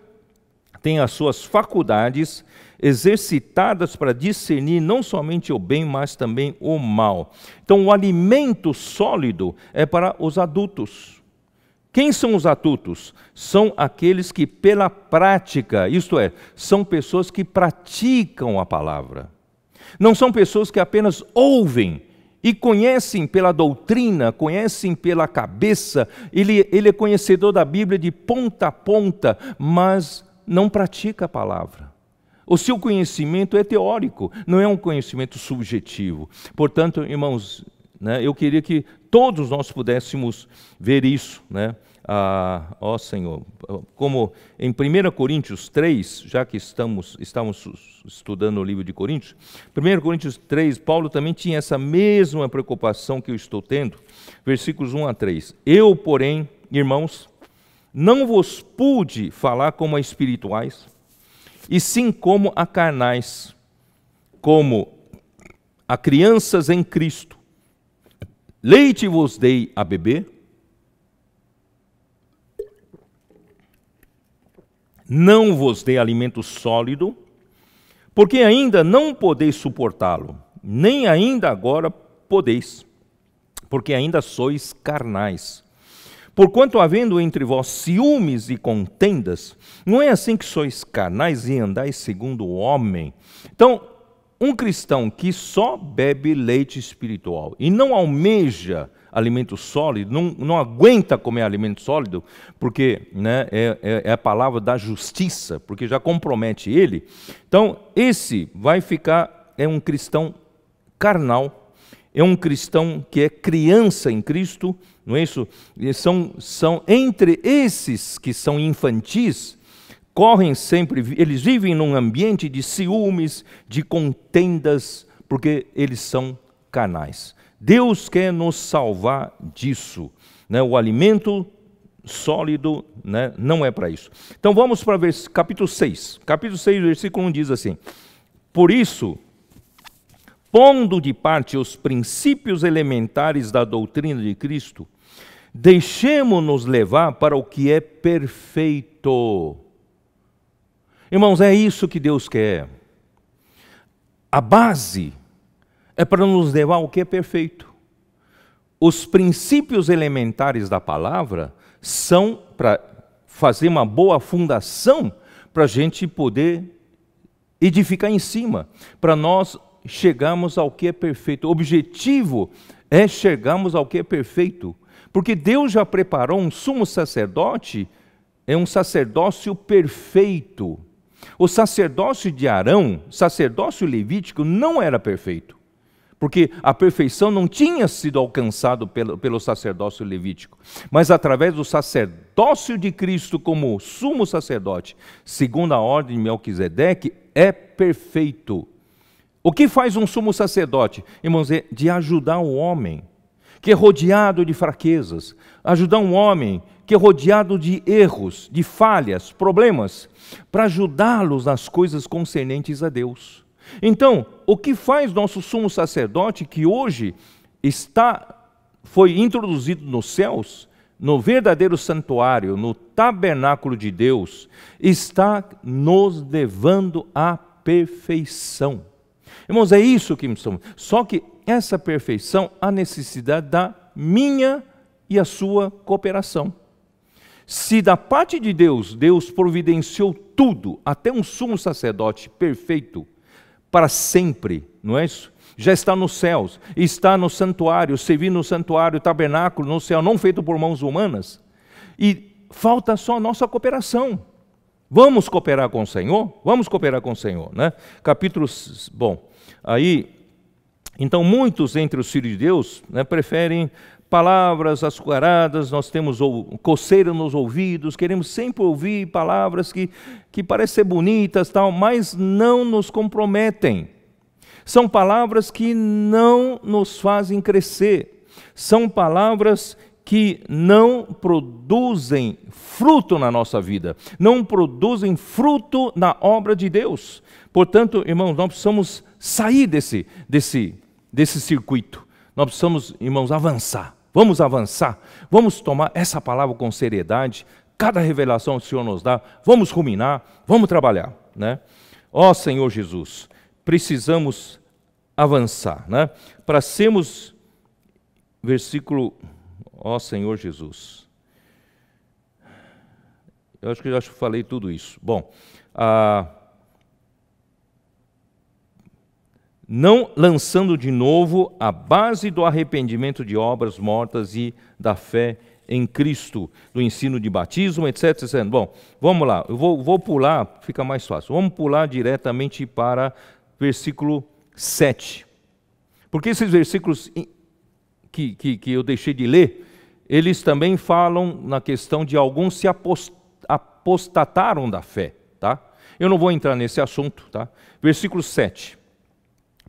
têm as suas faculdades exercitadas para discernir não somente o bem, mas também o mal. Então, o alimento sólido é para os adultos. Quem são os adultos? São aqueles que pela prática, isto é, são pessoas que praticam a palavra. Não são pessoas que apenas ouvem e conhecem pela doutrina, conhecem pela cabeça. Ele é conhecedor da Bíblia de ponta a ponta, mas não pratica a palavra. O seu conhecimento é teórico, não é um conhecimento subjetivo. Portanto, irmãos, eu queria que todos nós pudéssemos ver isso, ó Senhor, como em 1 Coríntios 3, já que estamos estudando o livro de Coríntios, 1 Coríntios 3, Paulo também tinha essa mesma preocupação que eu estou tendo, versículos 1 a 3. Eu, porém, irmãos, não vos pude falar como a espirituais, e sim como a carnais, como a crianças em Cristo. Leite vos dei a beber, não vos dei alimento sólido, porque ainda não podeis suportá-lo, nem ainda agora podeis, porque ainda sois carnais. Porquanto havendo entre vós ciúmes e contendas, não é assim que sois carnais e andais segundo o homem? Então, um cristão que só bebe leite espiritual e não almeja alimento sólido, não aguenta comer alimento sólido, porque né, é a palavra da justiça, porque já compromete ele. Então, esse vai ficar, é um cristão carnal, é um cristão que é criança em Cristo, não é isso? E são entre esses que são infantis, correm sempre, eles vivem num ambiente de ciúmes, de contendas, porque eles são carnais. Deus quer nos salvar disso, né? O alimento sólido, né, não é para isso. Então vamos para capítulo 6. Capítulo 6, versículo 1 diz assim: por isso, pondo de parte os princípios elementares da doutrina de Cristo, deixemo-nos levar para o que é perfeito. Irmãos, é isso que Deus quer. A base é para nos levar ao que é perfeito. Os princípios elementares da palavra são para fazer uma boa fundação para a gente poder edificar em cima, para nós chegarmos ao que é perfeito. O objetivo é chegarmos ao que é perfeito, porque Deus já preparou um sumo sacerdote, é um sacerdócio perfeito. O sacerdócio de Arão, sacerdócio levítico, não era perfeito, porque a perfeição não tinha sido alcançada pelo sacerdócio levítico, mas através do sacerdócio de Cristo como sumo sacerdote, segundo a ordem de Melquisedeque, é perfeito. O que faz um sumo sacerdote? Irmãos, é de ajudar o homem que é rodeado de fraquezas, ajudar um homem que é rodeado de erros, de falhas, problemas, para ajudá-los nas coisas concernentes a Deus. Então, o que faz nosso sumo sacerdote, que hoje foi introduzido nos céus, no verdadeiro santuário, no tabernáculo de Deus, está nos levando à perfeição. Irmãos, é isso que somos. Só que essa perfeição há necessidade da minha e a sua cooperação. Se da parte de Deus, Deus providenciou tudo, até um sumo sacerdote perfeito, para sempre, não é isso? Já está nos céus, está no santuário, servindo no santuário, tabernáculo no céu, não feito por mãos humanas, e falta só a nossa cooperação. Vamos cooperar com o Senhor? Vamos cooperar com o Senhor, né? Então muitos entre os filhos de Deus, né, preferem palavras açucaradas, nós temos coceira nos ouvidos, queremos sempre ouvir palavras que parecem ser bonitas, tal, mas não nos comprometem. São palavras que não nos fazem crescer, são palavras que não produzem fruto na nossa vida, não produzem fruto na obra de Deus. Portanto, irmãos, nós precisamos sair desse circuito. Nós precisamos, irmãos, avançar. Vamos avançar, vamos tomar essa palavra com seriedade, cada revelação que o Senhor nos dá, vamos ruminar, vamos trabalhar, né? Ó Senhor Jesus, precisamos avançar, né? Para sermos, versículo, ó Senhor Jesus, eu acho que eu falei tudo isso. Bom, não lançando de novo a base do arrependimento de obras mortas e da fé em Cristo, do ensino de batismo, etc. Bom, vamos lá, eu vou pular, fica mais fácil. Vamos pular diretamente para versículo 7. Porque esses versículos que eu deixei de ler, eles também falam na questão de alguns se apostataram da fé, tá? Eu não vou entrar nesse assunto, tá? Versículo 7.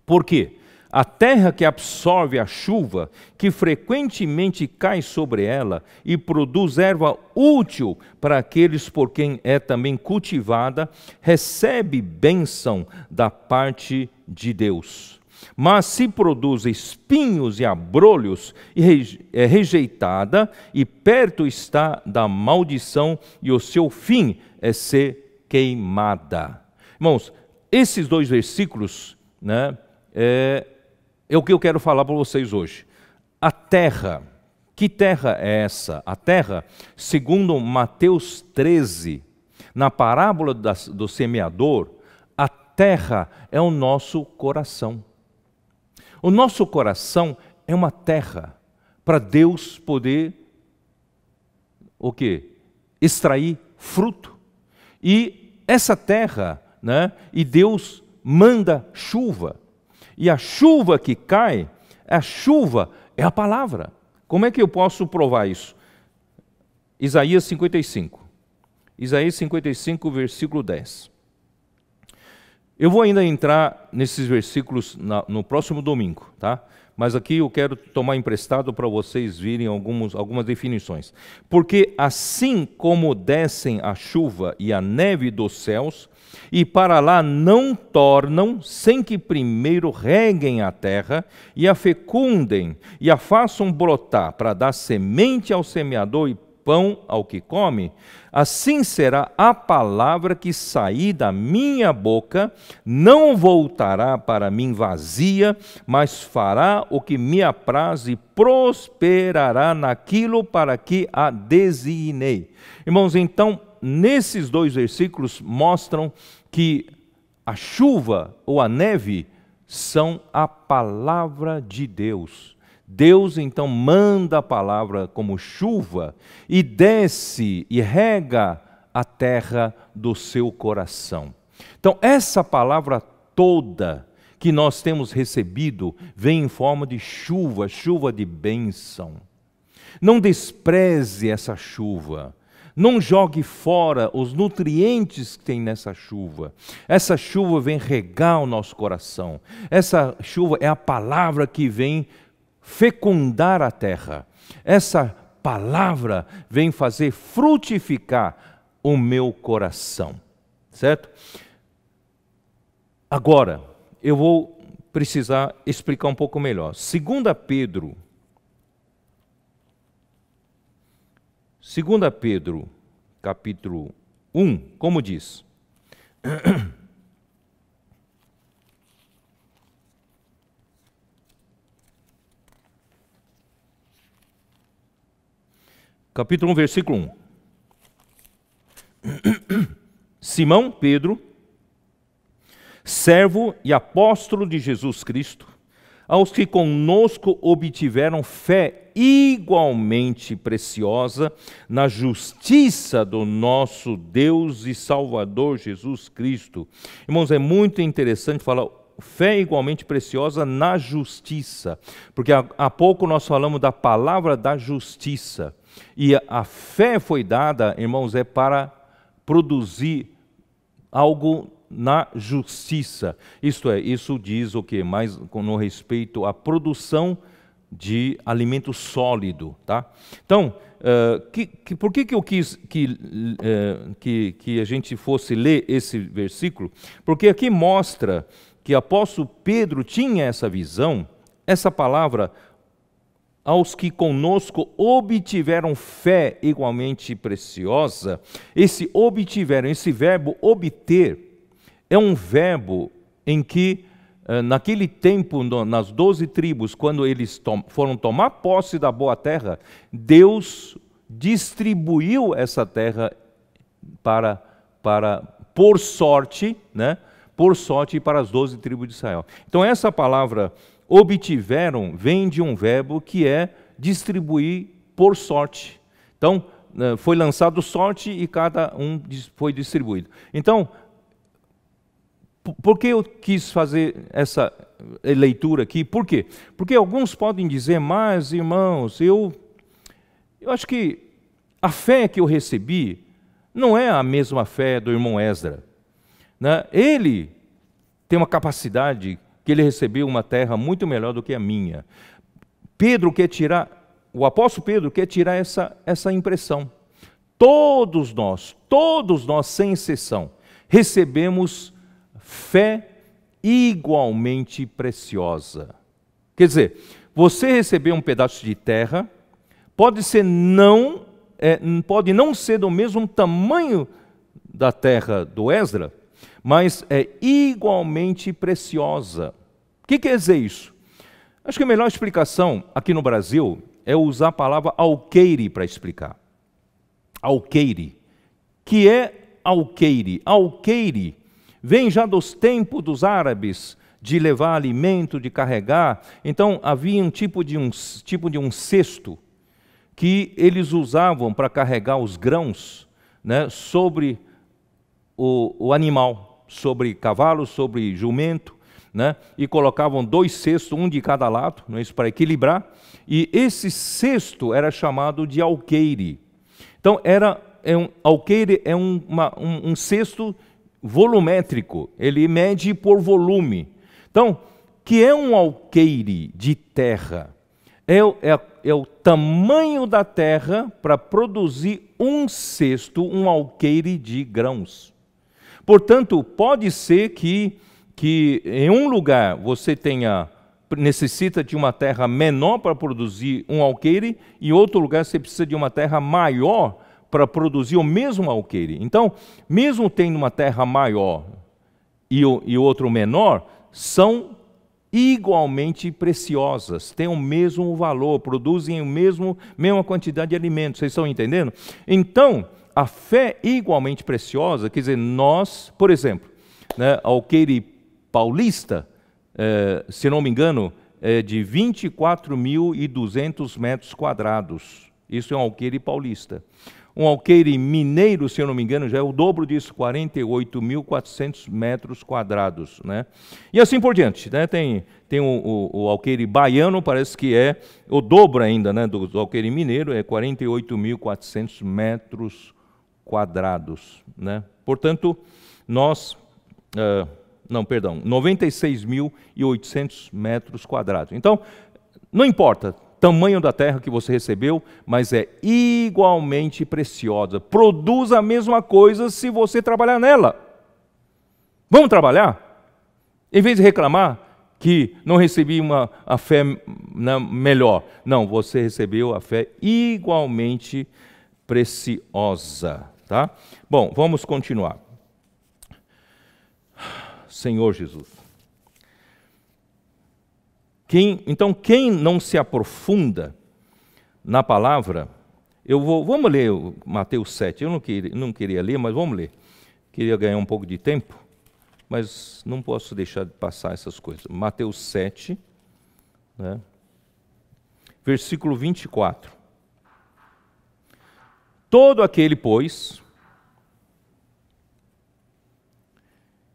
Por quê? A terra que absorve a chuva, que frequentemente cai sobre ela e produz erva útil para aqueles por quem é também cultivada, recebe bênção da parte de Deus. Mas se produz espinhos e abrolhos, é rejeitada e perto está da maldição e o seu fim é ser queimada. Irmãos, esses dois versículos, né, é o que eu quero falar para vocês hoje. A terra Que terra é essa? A terra, segundo Mateus 13, na parábola do semeador, a terra é o nosso coração. O nosso coração é uma terra para Deus poder, o quê? Extrair fruto. E essa terra, né? E Deus manda chuva. E a chuva que cai, a chuva é a palavra. Como é que eu posso provar isso? Isaías 55. Isaías 55, versículo 10. Eu vou ainda entrar nesses versículos no próximo domingo, tá? Mas aqui eu quero tomar emprestado para vocês virem algumas definições. Porque assim como descem a chuva e a neve dos céus, e para lá não tornam, sem que primeiro reguem a terra, e a fecundem, e a façam brotar, para dar semente ao semeador e pão ao que come, assim será a palavra que sair da minha boca, não voltará para mim vazia, mas fará o que me apraz e prosperará naquilo para que a designei. Irmãos, então, nesses dois versículos mostram que a chuva ou a neve são a palavra de Deus. Deus então manda a palavra como chuva e desce e rega a terra do seu coração. Então essa palavra toda que nós temos recebido vem em forma de chuva, chuva de bênção. Não despreze essa chuva. Não jogue fora os nutrientes que tem nessa chuva. Essa chuva vem regar o nosso coração. Essa chuva é a palavra que vem fecundar a terra. Essa palavra vem fazer frutificar o meu coração. Certo? Agora, eu vou precisar explicar um pouco melhor. 2 Pedro, capítulo 1, como diz? Capítulo 1, versículo 1. Simão Pedro, servo e apóstolo de Jesus Cristo, aos que conosco obtiveram fé igualmente preciosa na justiça do nosso Deus e Salvador Jesus Cristo. Irmãos, é muito interessante falar fé igualmente preciosa na justiça, porque há pouco nós falamos da palavra da justiça. E a fé foi dada, irmãos, é para produzir algo na justiça. Isto é, isso diz o que? Mais no respeito à produção de alimento sólido, tá? Então, por que eu quis que a gente fosse ler esse versículo? Porque aqui mostra que o apóstolo Pedro tinha essa visão, essa palavra, aos que conosco obtiveram fé igualmente preciosa. Esse obtiveram, esse verbo obter, é um verbo em que, naquele tempo, nas 12 tribos, quando eles foram tomar posse da boa terra, Deus distribuiu essa terra por sorte, né? Por sorte para as 12 tribos de Israel. Então essa palavra obtiveram vem de um verbo que é distribuir por sorte. Então foi lançado sorte e cada um foi distribuído. Então, por que eu quis fazer essa leitura aqui? Por quê? Porque alguns podem dizer, mas irmãos, eu acho que a fé que eu recebi não é a mesma fé do irmão Esdra, né? Ele tem uma capacidade que ele recebeu uma terra muito melhor do que a minha. O apóstolo Pedro quer tirar essa impressão. Todos nós, sem exceção, recebemos fé igualmente preciosa. Quer dizer, você recebeu um pedaço de terra, pode não ser do mesmo tamanho da terra do Esdra, mas é igualmente preciosa. O que quer dizer isso? Acho que a melhor explicação aqui no Brasil é usar a palavra alqueire para explicar. Alqueire. Que é alqueire? Alqueire vem já dos tempos dos árabes, de levar alimento, de carregar. Então havia um tipo de um cesto que eles usavam para carregar os grãos, né, sobre o animal, sobre cavalo, sobre jumento, né, e colocavam 2 cestos, um de cada lado, não é isso, para equilibrar, e esse cesto era chamado de alqueire. Então alqueire é um cesto volumétrico, ele mede por volume. Então, que é um alqueire de terra? É o tamanho da terra para produzir um cesto, um alqueire de grãos. Portanto, pode ser que em um lugar você necessita de uma terra menor para produzir um alqueire, e em outro lugar você precisa de uma terra maior para produzir o mesmo alqueire. Então, mesmo tendo uma terra maior e outro menor, são igualmente preciosas, têm o mesmo valor, produzem mesma quantidade de alimentos. Vocês estão entendendo? Então, a fé igualmente preciosa, quer dizer, nós, por exemplo, né, alqueire paulista, se não me engano, é de 24.200 metros quadrados. Isso é um alqueire paulista. Um alqueire mineiro, se eu não me engano, já é o dobro disso, 48.400 metros quadrados. Né? E assim por diante. Né? Tem o alqueire baiano, parece que é o dobro ainda, né, do alqueire mineiro, é 48.400 metros quadrados. Né? Portanto, 96.800 metros quadrados. Então, não importa tamanho da terra que você recebeu, mas é igualmente preciosa. Produz a mesma coisa se você trabalhar nela. Vamos trabalhar? Em vez de reclamar que não recebi a fé melhor. Não, você recebeu a fé igualmente preciosa. Tá? Bom, vamos continuar. Senhor Jesus. Então, quem não se aprofunda na palavra, vamos ler Mateus 7, eu não queria ler, mas vamos ler. Queria ganhar um pouco de tempo, mas não posso deixar de passar essas coisas. Mateus 7, né, versículo 24. Todo aquele, pois,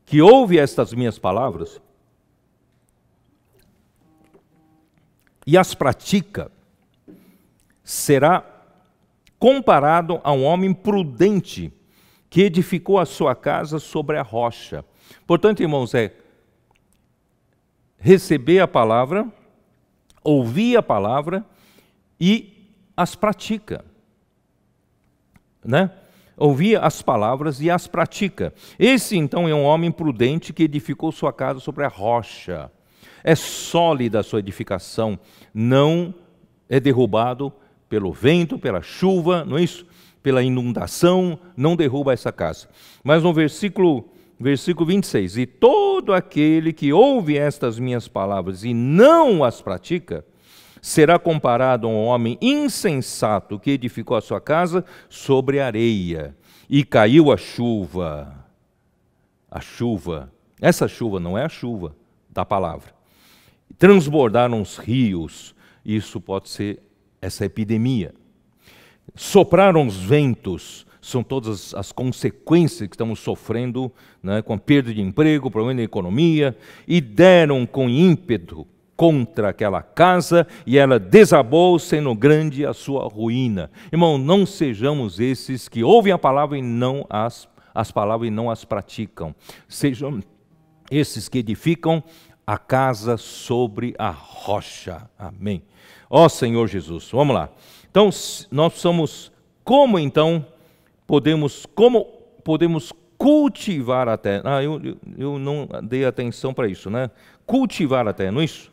que ouve estas minhas palavras e as pratica, será comparado a um homem prudente que edificou a sua casa sobre a rocha. Portanto, irmãos, é receber a palavra, ouvir a palavra e as pratica. Né? Ouvir as palavras e as pratica. Esse, então, é um homem prudente que edificou sua casa sobre a rocha. É sólida a sua edificação, não é derrubado pelo vento, pela chuva, não é isso? Pela inundação, não derruba essa casa. Mas no versículo 26, e todo aquele que ouve estas minhas palavras e não as pratica, será comparado a um homem insensato que edificou a sua casa sobre areia, e caiu a chuva. Essa chuva não é a chuva da palavra. Transbordaram os rios, isso pode ser essa epidemia. Sopraram os ventos, são todas as consequências que estamos sofrendo, né, com a perda de emprego, problema da economia, e deram com ímpeto contra aquela casa, e ela desabou, sendo grande a sua ruína. Irmão, não sejamos esses que ouvem a palavra e não as palavras e não as praticam. Sejam esses que edificam a casa sobre a rocha. Amém. Ó Senhor Jesus, vamos lá. Então, nós somos, como podemos cultivar a terra? Eu não dei atenção para isso, né? Cultivar a terra, não é isso?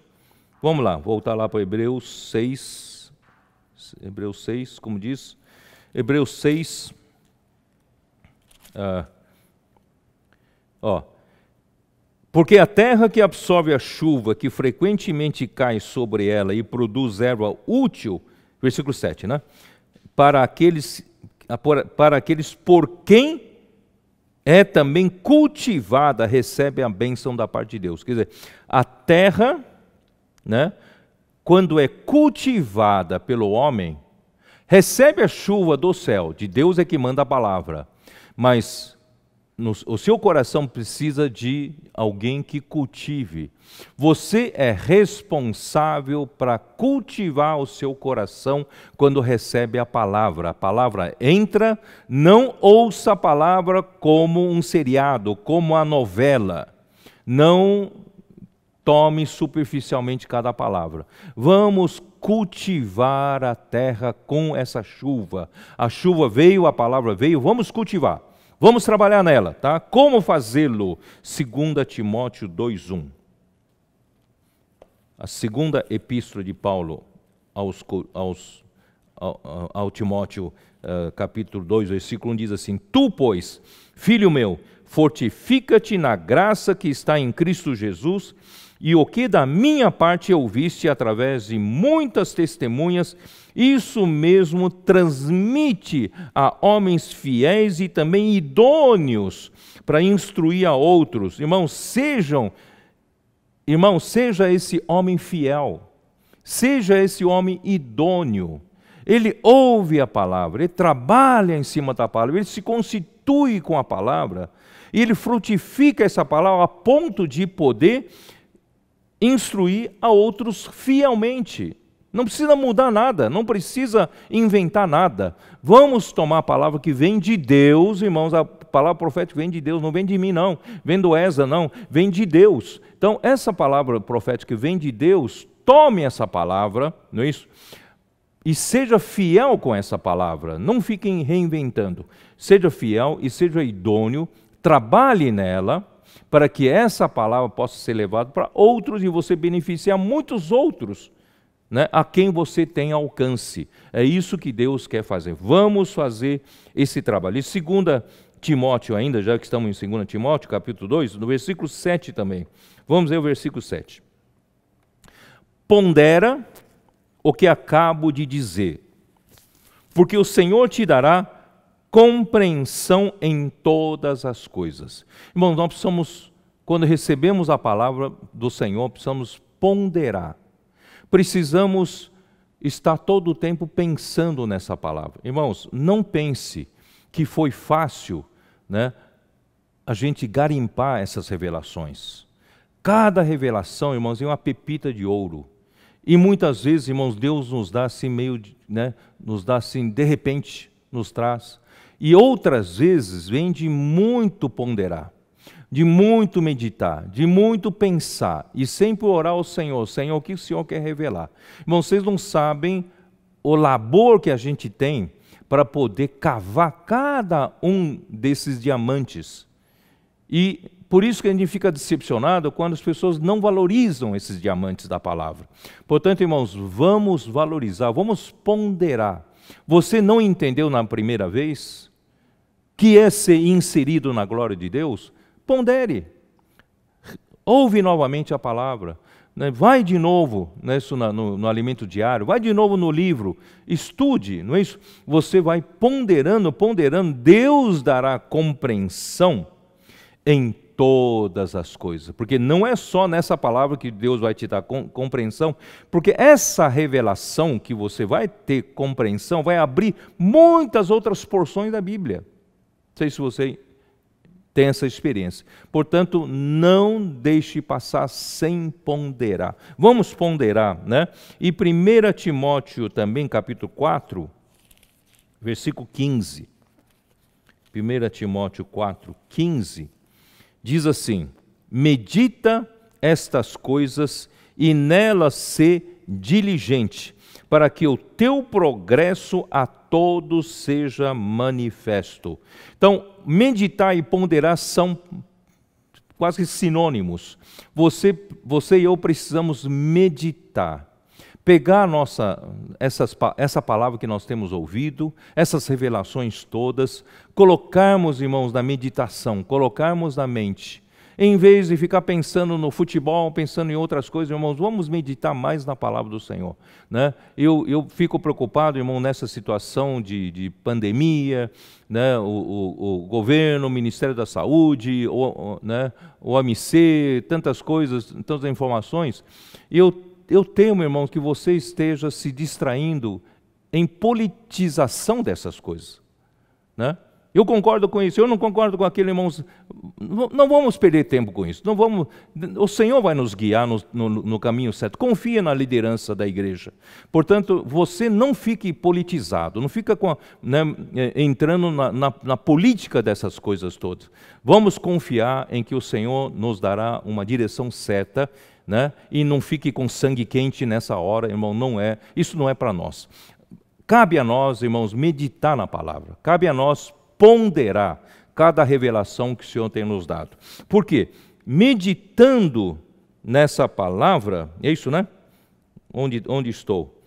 Vamos lá, voltar lá para Hebreus 6. Hebreus 6, como diz? Hebreus 6. Porque a terra que absorve a chuva, que frequentemente cai sobre ela e produz erva útil, Versículo 7, né? Para aqueles por quem é também cultivada, recebe a bênção da parte de Deus. Quer dizer, a terra, né, quando é cultivada pelo homem, recebe a chuva do céu, de Deus é que manda a palavra, mas o seu coração precisa de alguém que cultive. Você é responsável para cultivar o seu coração quando recebe a palavra. A palavra entra, não ouça a palavra como um seriado, como a novela. Não tome superficialmente cada palavra. Vamos cultivar a terra com essa chuva. A chuva veio, a palavra veio, vamos cultivar. Vamos trabalhar nela, tá? Como fazê-lo? 2 Timóteo 2:1. A segunda epístola de Paulo ao Timóteo, capítulo 2, versículo 1, diz assim: Tu, pois, filho meu, fortifica-te na graça que está em Cristo Jesus, e o que da minha parte ouviste através de muitas testemunhas, isso mesmo transmite a homens fiéis e também idôneos para instruir a outros. Irmãos, seja esse homem fiel, seja esse homem idôneo. Ele ouve a palavra, ele trabalha em cima da palavra, ele se constitui com a palavra, e ele frutifica essa palavra a ponto de poder instruir a outros fielmente. Não precisa mudar nada, não precisa inventar nada. Vamos tomar a palavra que vem de Deus, irmãos, a palavra profética vem de Deus, não vem de mim não, vem do Esa não, vem de Deus. Então, essa palavra profética vem de Deus, tome essa palavra, não é isso? E seja fiel com essa palavra, não fiquem reinventando. Seja fiel e seja idôneo, trabalhe nela, para que essa palavra possa ser levada para outros e você beneficiar muitos outros, né, a quem você tem alcance. É isso que Deus quer fazer. Vamos fazer esse trabalho. E 2 Timóteo ainda, já que estamos em 2 Timóteo, capítulo 2, no versículo 7 também. Vamos ver o versículo 7. Pondera o que acabo de dizer, porque o Senhor te dará compreensão em todas as coisas. Irmãos, nós precisamos, quando recebemos a palavra do Senhor, precisamos ponderar. Precisamos estar todo o tempo pensando nessa palavra. Irmãos, não pense que foi fácil, né, a gente garimpar essas revelações. Cada revelação, irmãos, é uma pepita de ouro. E muitas vezes, irmãos, Deus nos dá assim meio, né, nos dá assim, de repente, nos traz. E outras vezes vem de muito ponderar, de muito meditar, de muito pensar, e sempre orar ao Senhor: Senhor, o que o Senhor quer revelar? Irmãos, vocês não sabem o labor que a gente tem para poder cavar cada um desses diamantes. E por isso que a gente fica decepcionado quando as pessoas não valorizam esses diamantes da palavra. Portanto, irmãos, vamos valorizar, vamos ponderar. Você não entendeu na primeira vez que é ser inserido na glória de Deus? Pondere. Ouve novamente a palavra. Vai de novo no alimento diário, vai de novo no livro, estude, não é isso? Você vai ponderando, Deus dará compreensão em todas as coisas, porque não é só nessa palavra que Deus vai te dar compreensão, porque essa revelação que você vai ter compreensão vai abrir muitas outras porções da Bíblia. Não sei se você tem essa experiência. Portanto, não deixe passar sem ponderar. Vamos ponderar, né? E 1 Timóteo também, capítulo 4, versículo 15. 1 Timóteo 4, 15. Diz assim: medita estas coisas e nelas sê diligente, para que o teu progresso a todos seja manifesto. Então, meditar e ponderar são quase sinônimos. Você e eu precisamos meditar. Pegar essa palavra que nós temos ouvido, essas revelações todas, colocarmos, irmãos, na meditação, colocarmos na mente. Em vez de ficar pensando no futebol, pensando em outras coisas, irmãos, vamos meditar mais na palavra do Senhor, né? Eu fico preocupado, irmão, nessa situação de pandemia, né? O governo, o Ministério da Saúde, né? O OMC, tantas coisas, tantas informações. Eu temo, irmão, que você esteja se distraindo em politização dessas coisas, né? Eu concordo com isso, eu não concordo com aquele, irmãos. Não vamos perder tempo com isso. Não vamos, o Senhor vai nos guiar no caminho certo. Confia na liderança da igreja. Portanto, você não fique politizado, não fica entrando na política dessas coisas todas. Vamos confiar em que o Senhor nos dará uma direção certa, né? E não fique com sangue quente nessa hora, irmão. Isso não é para nós. Cabe a nós, irmãos, meditar na palavra. Cabe a nós ponderar cada revelação que o Senhor tem nos dado. Por quê? Meditando nessa palavra, é isso, né? Onde estou?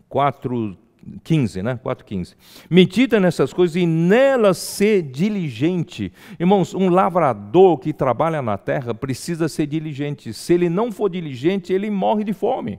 4:15, né? 4:15. Medita nessas coisas e nelas ser diligente. Irmãos, um lavrador que trabalha na terra precisa ser diligente. Se ele não for diligente, ele morre de fome.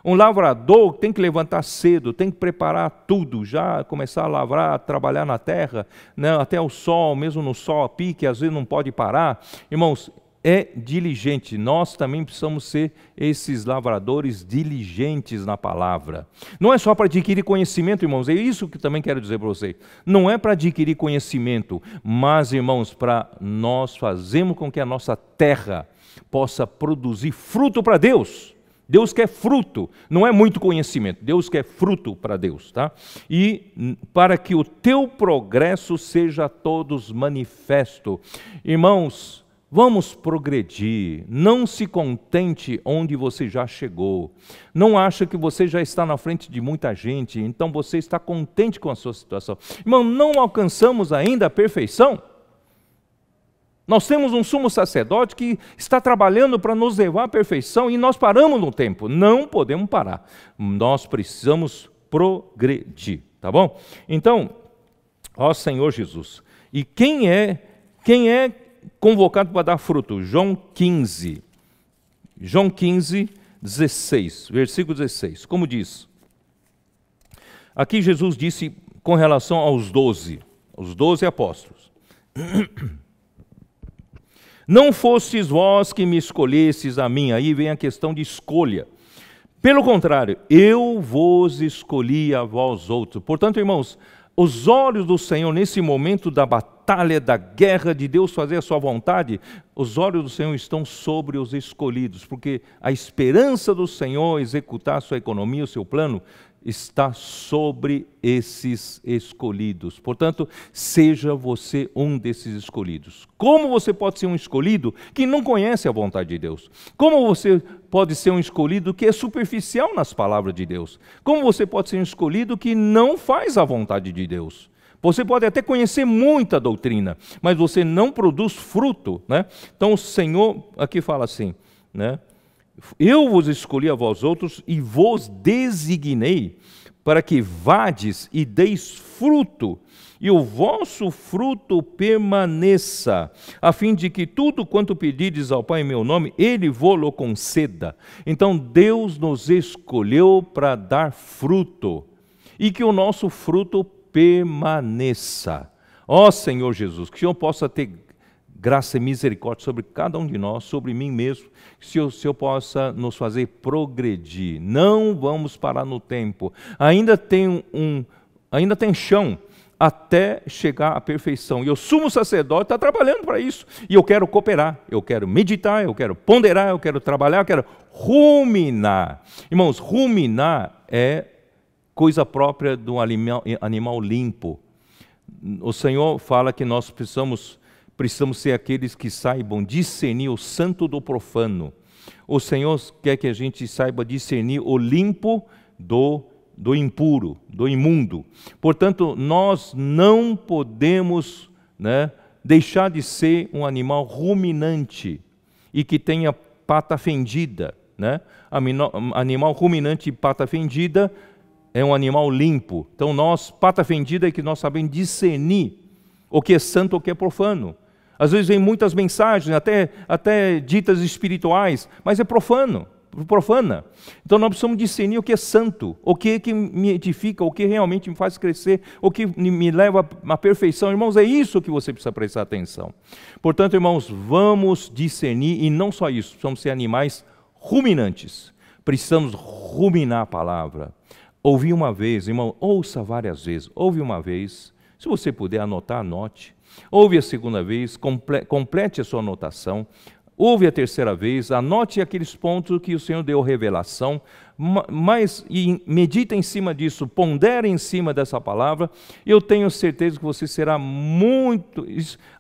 Um lavrador tem que levantar cedo, tem que preparar tudo, já começar a lavrar, trabalhar na terra, né, até o sol, mesmo no sol a pique, às vezes não pode parar. Irmãos, é diligente. Nós também precisamos ser esses lavradores diligentes na palavra. Não é só para adquirir conhecimento, irmãos, é isso que também quero dizer para vocês. Não é para adquirir conhecimento, mas, irmãos, para nós fazermos com que a nossa terra possa produzir fruto para Deus. Deus quer fruto, não é muito conhecimento. Deus quer fruto para Deus, tá? E para que o teu progresso seja a todos manifesto. Irmãos, vamos progredir. Não se contente onde você já chegou. Não acha que você já está na frente de muita gente, então você está contente com a sua situação. Irmão, não alcançamos ainda a perfeição. Nós temos um sumo sacerdote que está trabalhando para nos levar à perfeição e nós paramos no tempo. Não podemos parar. Nós precisamos progredir, tá bom? Então, ó Senhor Jesus. E quem é convocado para dar fruto? João 15. João 15, 16, versículo 16. Como diz? Aqui Jesus disse com relação aos 12 apóstolos. Não fostes vós que me escolhestes a mim. Aí vem a questão de escolha. Pelo contrário, eu vos escolhi a vós outros. Portanto, irmãos, os olhos do Senhor nesse momento da batalha, da guerra, de Deus fazer a sua vontade, os olhos do Senhor estão sobre os escolhidos, porque a esperança do Senhor executar a sua economia, o seu plano, está sobre esses escolhidos. Portanto, seja você um desses escolhidos. Como você pode ser um escolhido que não conhece a vontade de Deus? Como você pode ser um escolhido que é superficial nas palavras de Deus? Como você pode ser um escolhido que não faz a vontade de Deus? Você pode até conhecer muita doutrina, mas você não produz fruto, né? Então o Senhor aqui fala assim, né? Eu vos escolhi a vós outros e vos designei para que vades e deis fruto, e o vosso fruto permaneça, a fim de que tudo quanto pedides ao Pai em meu nome, Ele vô-lo conceda. Então Deus nos escolheu para dar fruto, e que o nosso fruto permaneça. Ó Senhor Jesus, que o Senhor possa ter graça e misericórdia sobre cada um de nós, sobre mim mesmo, que o Senhor possa nos fazer progredir. Não vamos parar no tempo. Ainda tem chão até chegar à perfeição. E o sumo sacerdote está trabalhando para isso. E eu quero cooperar, eu quero meditar, eu quero ponderar, eu quero trabalhar, eu quero ruminar. Irmãos, ruminar é coisa própria de um animal limpo. O Senhor fala que nós precisamos ser aqueles que saibam discernir o santo do profano. O Senhor quer que a gente saiba discernir o limpo do impuro, do imundo. Portanto, nós não podemos, né, deixar de ser um animal ruminante e que tenha pata fendida, né? Animal ruminante e pata fendida é um animal limpo. Então, pata fendida é que nós sabemos discernir o que é santo e o que é profano. Às vezes vem muitas mensagens, até ditas espirituais, mas é profana. Então nós precisamos discernir o que é santo, o que me edifica, o que realmente me faz crescer, o que me leva à perfeição. Irmãos, é isso que você precisa prestar atenção. Portanto, irmãos, vamos discernir, e não só isso, precisamos ser animais ruminantes. Precisamos ruminar a palavra. Ouvir uma vez, irmão, ouça várias vezes. Ouve uma vez, se você puder anotar, anote. Ouve a segunda vez, complete a sua anotação. Ouve a terceira vez, anote aqueles pontos que o Senhor deu revelação, e medita em cima disso, pondere em cima dessa palavra. Eu tenho certeza que você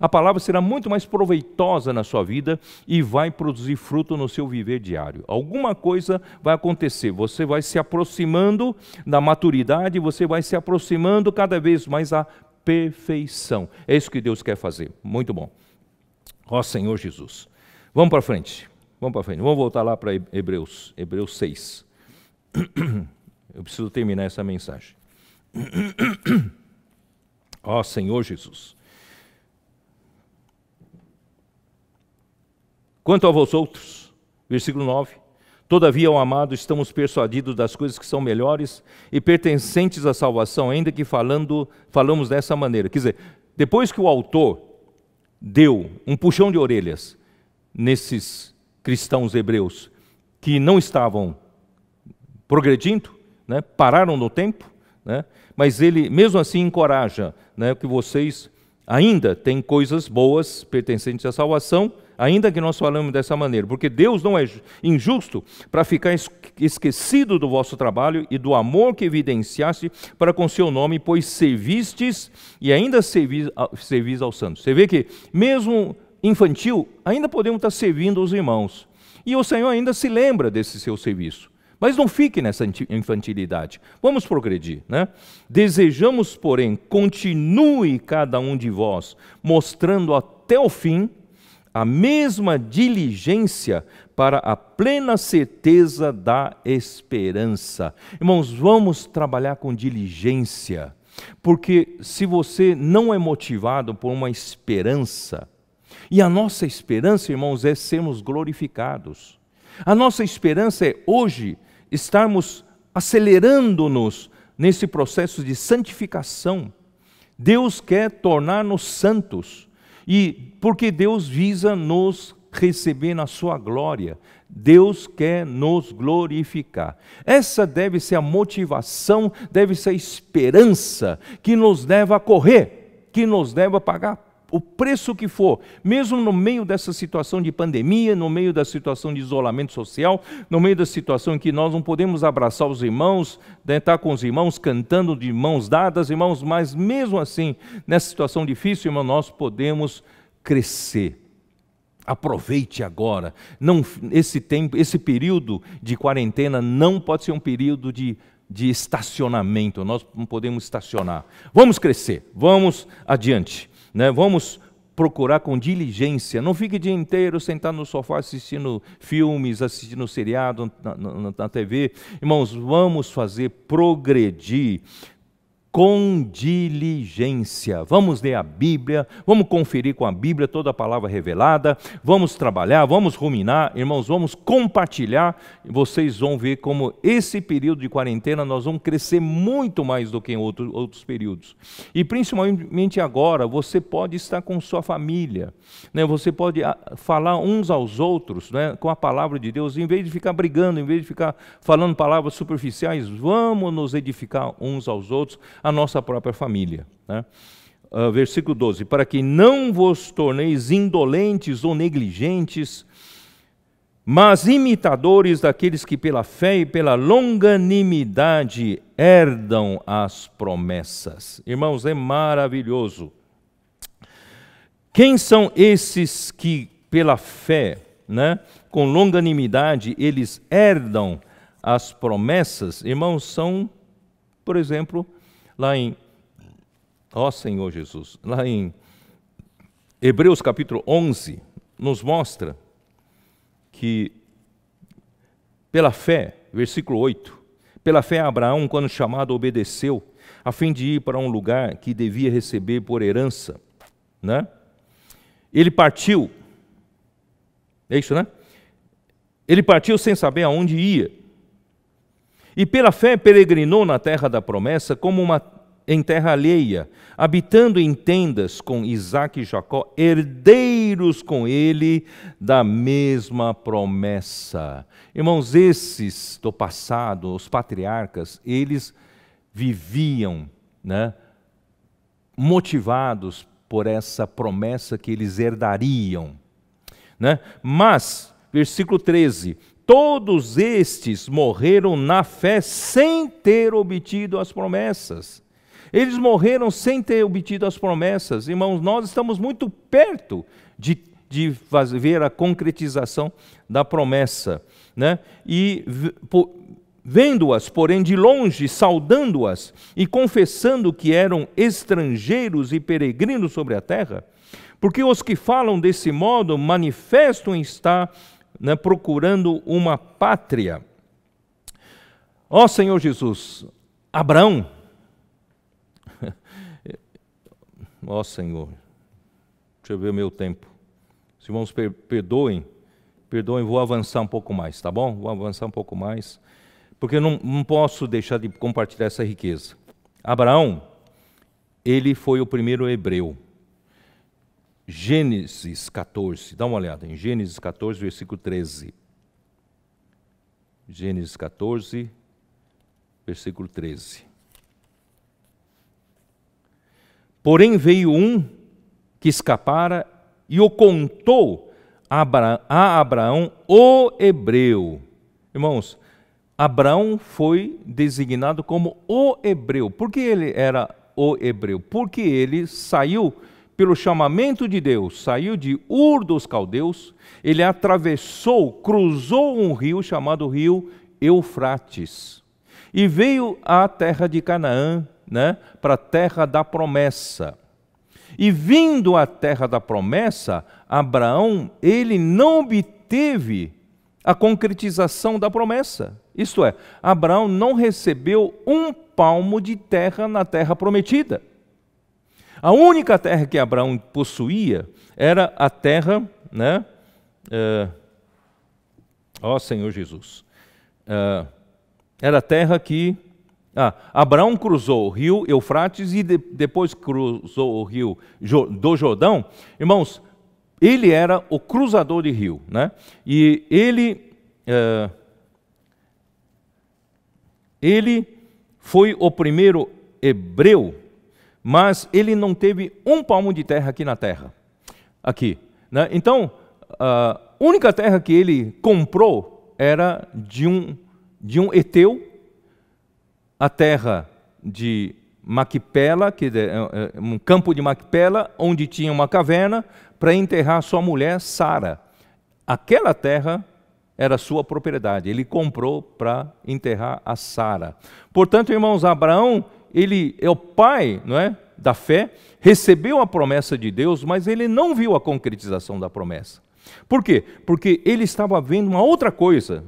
a palavra será muito mais proveitosa na sua vida e vai produzir fruto no seu viver diário. Alguma coisa vai acontecer, você vai se aproximando da maturidade, você vai se aproximando cada vez mais da perfeição. É isso que Deus quer fazer. Muito bom. Ó Senhor Jesus. Vamos para frente. Vamos voltar lá para Hebreus 6. Eu preciso terminar essa mensagem. Ó Senhor Jesus. Quanto a vós outros, versículo 9. Todavia, ó amado, estamos persuadidos das coisas que são melhores e pertencentes à salvação, ainda que falamos dessa maneira. Quer dizer, depois que o autor deu um puxão de orelhas nesses cristãos hebreus que não estavam progredindo, né, pararam no tempo, né, mas ele mesmo assim encoraja, né, que vocês ainda têm coisas boas pertencentes à salvação, ainda que nós falamos dessa maneira, porque Deus não é injusto para ficar esquecido do vosso trabalho e do amor que evidenciaste para com seu nome, pois servistes e ainda servis aos santos. Você vê que mesmo infantil, ainda podemos estar servindo os irmãos. E o Senhor ainda se lembra desse seu serviço. Mas não fique nessa infantilidade. Vamos progredir, né? Desejamos, porém, continue cada um de vós, mostrando até o fim a mesma diligência para a plena certeza da esperança. Irmãos, vamos trabalhar com diligência, porque se você não é motivado por uma esperança, e a nossa esperança, irmãos, é sermos glorificados. A nossa esperança é hoje estarmos acelerando-nos nesse processo de santificação. Deus quer tornar-nos santos, e porque Deus visa nos receber na sua glória. Deus quer nos glorificar. Essa deve ser a motivação, deve ser a esperança que nos leva a correr, que nos leva a pagar o preço que for, mesmo no meio dessa situação de pandemia, no meio da situação de isolamento social, no meio da situação em que nós não podemos abraçar os irmãos, estar com os irmãos, cantando de mãos dadas, irmãos, mas mesmo assim, nessa situação difícil, irmão, nós podemos crescer. Aproveite agora. Esse período de quarentena não pode ser um período de estacionamento, nós não podemos estacionar. Vamos crescer, vamos adiante. Né? Vamos procurar com diligência, não fique o dia inteiro sentado no sofá assistindo filmes, assistindo seriado na TV. Irmãos, vamos fazer progredir com diligência. Vamos ler a Bíblia, vamos conferir com a Bíblia toda a palavra revelada, vamos trabalhar, vamos ruminar, irmãos, vamos compartilhar. Vocês vão ver como esse período de quarentena nós vamos crescer muito mais do que em outros períodos. E principalmente agora, você pode estar com sua família, né? Você pode falar uns aos outros, né, com a palavra de Deus, em vez de ficar brigando, em vez de ficar falando palavras superficiais, vamos nos edificar uns aos outros, a nossa própria família, né? Versículo 12, para que não vos torneis indolentes ou negligentes, mas imitadores daqueles que pela fé e pela longanimidade herdam as promessas. Irmãos, é maravilhoso. Quem são esses que pela fé, né, com longanimidade, eles herdam as promessas? Irmãos, são, por exemplo, lá em, Senhor Jesus, lá em Hebreus capítulo 11, nos mostra que pela fé, versículo 8, pela fé Abraão, quando chamado, obedeceu, a fim de ir para um lugar que devia receber por herança, né? ele partiu. É isso, né? Ele partiu sem saber aonde ia. E pela fé peregrinou na terra da promessa como em terra alheia, habitando em tendas com Isaque e Jacó, herdeiros com ele da mesma promessa. Irmãos, esses do passado, os patriarcas, eles viviam, né, motivados por essa promessa que eles herdariam, né? Mas, versículo 13, todos estes morreram na fé sem ter obtido as promessas. Eles morreram sem ter obtido as promessas. Irmãos, nós estamos muito perto de ver a concretização da promessa, né? E vendo-as, porém, de longe, saudando-as e confessando que eram estrangeiros e peregrinos sobre a terra, porque os que falam desse modo manifestam estar, né, procurando uma pátria. Ó Senhor Jesus, Abraão, ó Senhor, deixa eu ver o meu tempo. Os irmãos, perdoem, vou avançar um pouco mais, tá bom? Vou avançar um pouco mais, porque eu não posso deixar de compartilhar essa riqueza. Abraão, ele foi o primeiro hebreu. Gênesis 14, dá uma olhada em Gênesis 14, versículo 13. Gênesis 14, versículo 13. Porém veio um que escapara e o contou a Abraão, o hebreu. Irmãos, Abraão foi designado como o hebreu. Por que ele era o hebreu? Porque ele saiu pelo chamamento de Deus, saiu de Ur dos Caldeus, ele atravessou, cruzou um rio chamado rio Eufrates e veio à terra de Canaã, né, para a terra da promessa. E vindo à terra da promessa, Abraão, ele não obteve a concretização da promessa. Isto é, Abraão não recebeu um palmo de terra na terra prometida. A única terra que Abraão possuía era a terra, né? Ó Senhor Jesus. Era a terra que Abraão cruzou o rio Eufrates e depois cruzou o rio do Jordão. Irmãos, ele era o cruzador de rio, né? E ele foi o primeiro hebreu, mas ele não teve um palmo de terra aqui na terra. Aqui, né? Então, a única terra que ele comprou era de um heteu, a terra de Maquipela, que é um campo de Maquipela, onde tinha uma caverna para enterrar sua mulher Sara. Aquela terra era sua propriedade, ele comprou para enterrar a Sara. Portanto, irmãos, Abraão, ele é o pai, não é, da fé, recebeu a promessa de Deus, mas ele não viu a concretização da promessa. Por quê? Porque ele estava vendo uma outra coisa,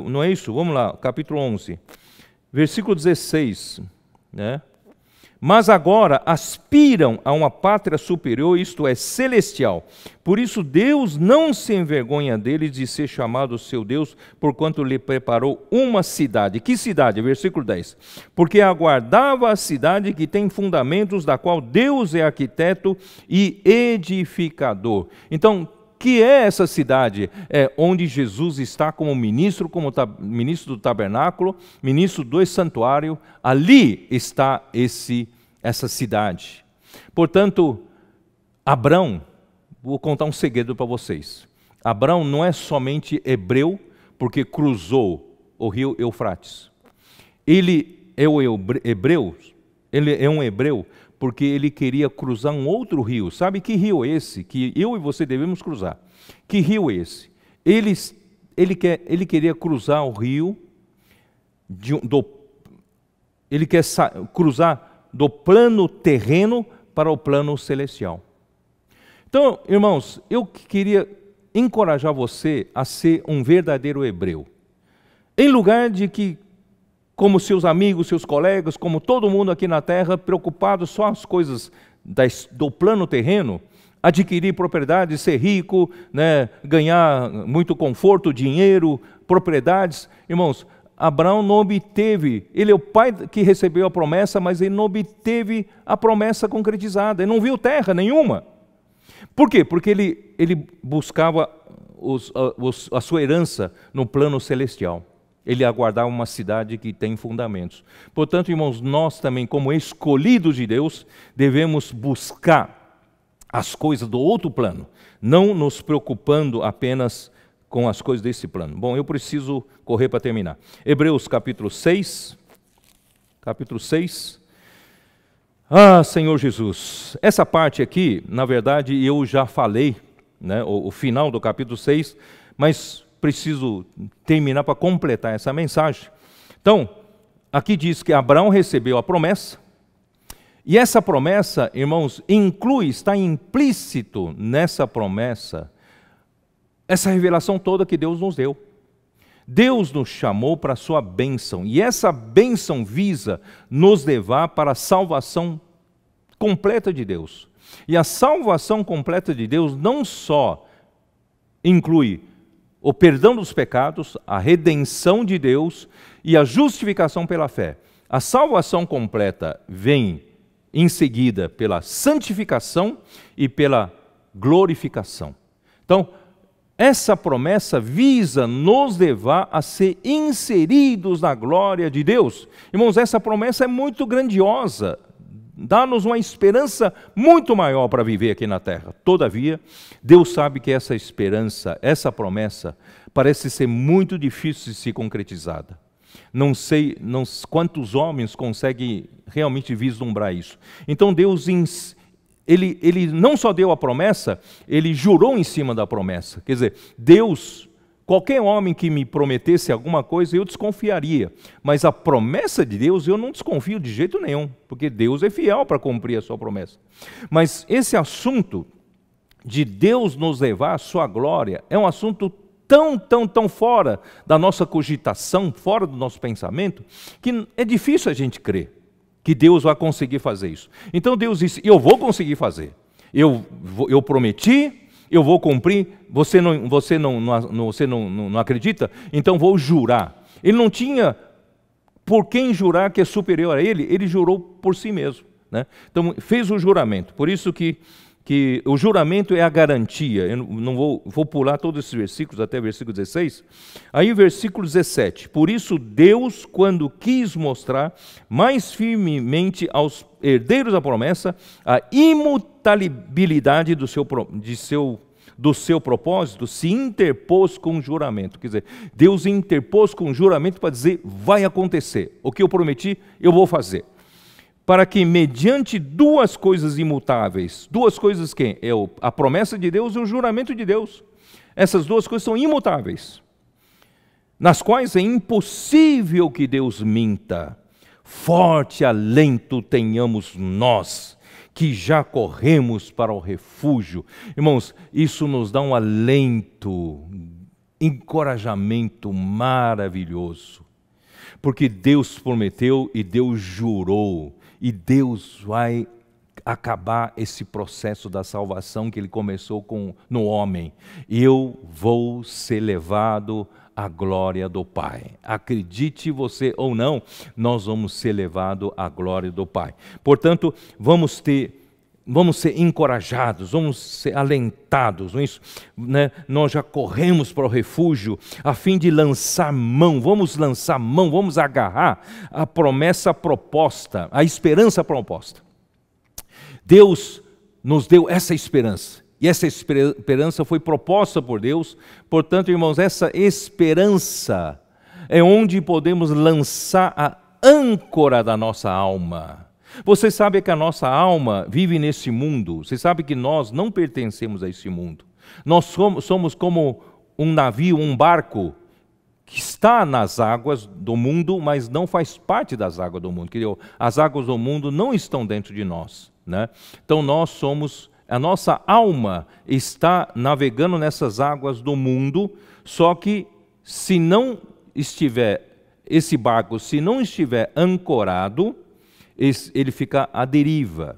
não é isso? Vamos lá, capítulo 11. Versículo 16, né? Mas agora aspiram a uma pátria superior, isto é, celestial. Por isso Deus não se envergonha deles de ser chamado seu Deus, porquanto lhe preparou uma cidade. Que cidade? Versículo 10. Porque aguardava a cidade que tem fundamentos, da qual Deus é arquiteto e edificador. Então, que é essa cidade? É onde Jesus está como ministro do tabernáculo, ministro do santuário. Ali está essa cidade. Portanto, Abraão, vou contar um segredo para vocês. Abraão não é somente hebreu porque cruzou o rio Eufrates. Ele é um hebreu porque ele queria cruzar um outro rio. Sabe que rio é esse? Que eu e você devemos cruzar. Que rio é esse? Ele queria cruzar o rio, ele quer cruzar do plano terreno para o plano celestial. Então, irmãos, eu queria encorajar você a ser um verdadeiro hebreu. Em lugar de que, como seus amigos, seus colegas, como todo mundo aqui na terra, preocupado só as coisas do plano terreno, adquirir propriedades, ser rico, né, ganhar muito conforto, dinheiro, propriedades. Irmãos, Abraão não obteve, ele é o pai que recebeu a promessa, mas ele não obteve a promessa concretizada, ele não viu terra nenhuma. Por quê? Porque ele buscava a sua herança no plano celestial. Ele aguardava uma cidade que tem fundamentos. Portanto, irmãos, nós também, como escolhidos de Deus, devemos buscar as coisas do outro plano, não nos preocupando apenas com as coisas desse plano. Bom, eu preciso correr para terminar. Hebreus capítulo 6. Capítulo 6. Ah, Senhor Jesus, essa parte aqui, na verdade, eu já falei, né, o final do capítulo 6, mas preciso terminar para completar essa mensagem. Então, aqui diz que Abraão recebeu a promessa, e essa promessa, irmãos, está implícito nessa promessa, essa revelação toda que Deus nos deu. Deus nos chamou para a sua bênção, e essa bênção visa nos levar para a salvação completa de Deus. E a salvação completa de Deus não só inclui o perdão dos pecados, a redenção de Deus e a justificação pela fé. A salvação completa vem em seguida pela santificação e pela glorificação. Então, essa promessa visa nos levar a ser inseridos na glória de Deus. Irmãos, essa promessa é muito grandiosa, dá-nos uma esperança muito maior para viver aqui na terra. Todavia, Deus sabe que essa esperança, essa promessa, parece ser muito difícil de ser concretizada. Não sei quantos homens conseguem realmente vislumbrar isso. Então Deus Ele não só deu a promessa, ele jurou em cima da promessa. Quer dizer, Deus, qualquer homem que me prometesse alguma coisa, eu desconfiaria. Mas a promessa de Deus, eu não desconfio de jeito nenhum, porque Deus é fiel para cumprir a sua promessa. Mas esse assunto de Deus nos levar à sua glória é um assunto tão fora da nossa cogitação, fora do nosso pensamento, que é difícil a gente crer que Deus vai conseguir fazer isso. Então Deus disse, eu vou conseguir fazer. Eu prometi, eu vou cumprir. Você não acredita? Então vou jurar. Ele não tinha por quem jurar que é superior a ele jurou por si mesmo, né? Então fez o juramento. Por isso que o juramento é a garantia. Eu não vou pular todos esses versículos até versículo 16. Aí versículo 17. Por isso Deus, quando quis mostrar mais firmemente aos herdeiros da promessa a imutabilidade do seu propósito, se interpôs com juramento. Quer dizer, Deus interpôs com juramento para dizer, vai acontecer. O que eu prometi, eu vou fazer. Para que mediante duas coisas imutáveis, duas coisas que é a promessa de Deus e o juramento de Deus, essas duas coisas são imutáveis, nas quais é impossível que Deus minta. Forte alento tenhamos nós, que já corremos para o refúgio. Irmãos, isso nos dá um alento, encorajamento maravilhoso, porque Deus prometeu e Deus jurou. E Deus vai acabar esse processo da salvação que Ele começou no homem. Eu vou ser levado à glória do Pai. Acredite você ou não, nós vamos ser levados à glória do Pai. Portanto, vamos ser encorajados, vamos ser alentados, não é isso? Né? Nós já corremos para o refúgio a fim de lançar mão, vamos agarrar a promessa proposta, a esperança proposta. Deus nos deu essa esperança, e essa esperança foi proposta por Deus. Portanto, irmãos, essa esperança é onde podemos lançar a âncora da nossa alma. Você sabe que a nossa alma vive nesse mundo. Você sabe que nós não pertencemos a esse mundo. Nós somos como um navio, um barco que está nas águas do mundo, mas não faz parte das águas do mundo. As águas do mundo não estão dentro de nós, né? Então a nossa alma está navegando nessas águas do mundo, só que se não estiver, esse barco, se não estiver ancorado, ele fica à deriva,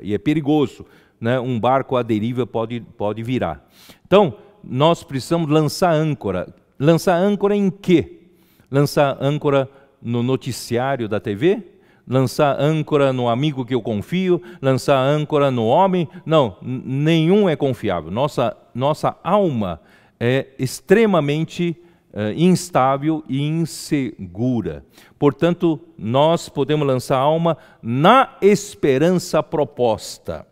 e é perigoso, né, um barco à deriva pode virar. Então, nós precisamos lançar âncora. Lançar âncora em quê? Lançar âncora no noticiário da TV? Lançar âncora no amigo que eu confio? Lançar âncora no homem? Não, nenhum é confiável. Nossa alma é extremamente instável e insegura. Portanto, nós podemos lançar a alma na esperança proposta,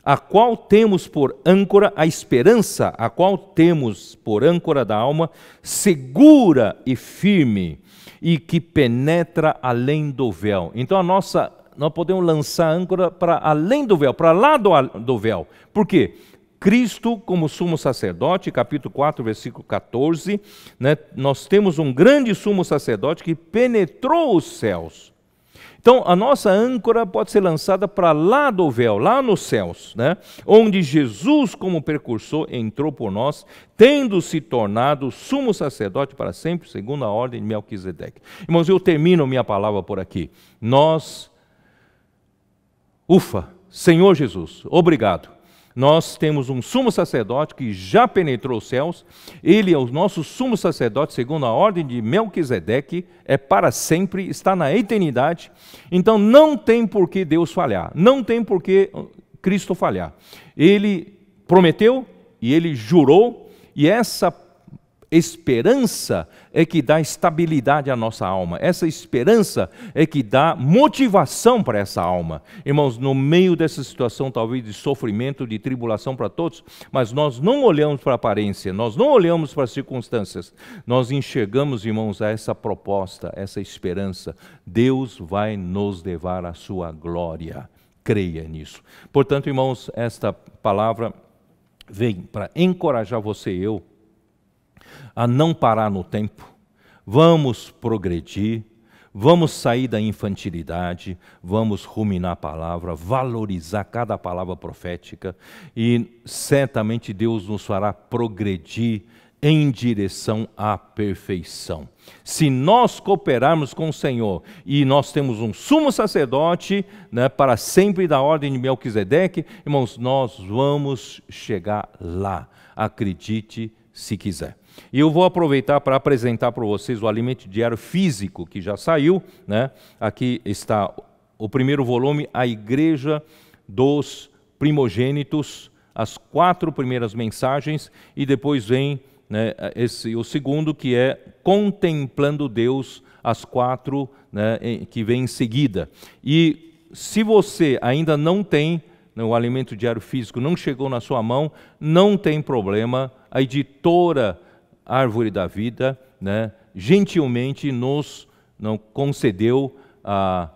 a qual temos por âncora, a esperança, a qual temos por âncora da alma, segura e firme, e que penetra além do véu. Então nós podemos lançar a âncora para além do véu, para lá do véu. Por quê? Cristo como sumo sacerdote, capítulo 4, versículo 14, né, nós temos um grande sumo sacerdote que penetrou os céus. Então, a nossa âncora pode ser lançada para lá do véu, lá nos céus, né, onde Jesus, como precursor, entrou por nós, tendo se tornado sumo sacerdote para sempre, segundo a ordem de Melquisedeque. Irmãos, eu termino minha palavra por aqui. Senhor Jesus, obrigado. Nós temos um sumo sacerdote que já penetrou os céus, ele é o nosso sumo sacerdote, segundo a ordem de Melquisedeque, é para sempre, está na eternidade. Então não tem por que Deus falhar, não tem por que Cristo falhar. Ele prometeu e ele jurou, e essa esperança é que dá estabilidade à nossa alma. Essa esperança é que dá motivação para essa alma. Irmãos, no meio dessa situação talvez de sofrimento, de tribulação para todos, mas nós não olhamos para a aparência, nós não olhamos para as circunstâncias. Nós enxergamos, irmãos, essa proposta, essa esperança. Deus vai nos levar à sua glória. Creia nisso. Portanto, irmãos, esta palavra vem para encorajar você e eu a não parar no tempo. Vamos progredir, vamos sair da infantilidade, vamos ruminar a palavra, valorizar cada palavra profética, e certamente Deus nos fará progredir em direção à perfeição. Se nós cooperarmos com o Senhor, e nós temos um sumo sacerdote, né, para sempre da ordem de Melquisedeque, irmãos, nós vamos chegar lá. Acredite se quiser. E eu vou aproveitar para apresentar para vocês o alimento diário físico que já saiu, né? Aqui está o primeiro volume, A Igreja dos Primogênitos, as 4 primeiras mensagens, e depois vem, né, o segundo, que é Contemplando Deus, as 4, né, que vem em seguida. E se você ainda não tem, né, o alimento diário físico, não chegou na sua mão, não tem problema, a editora Árvore da Vida, né, gentilmente nos concedeu a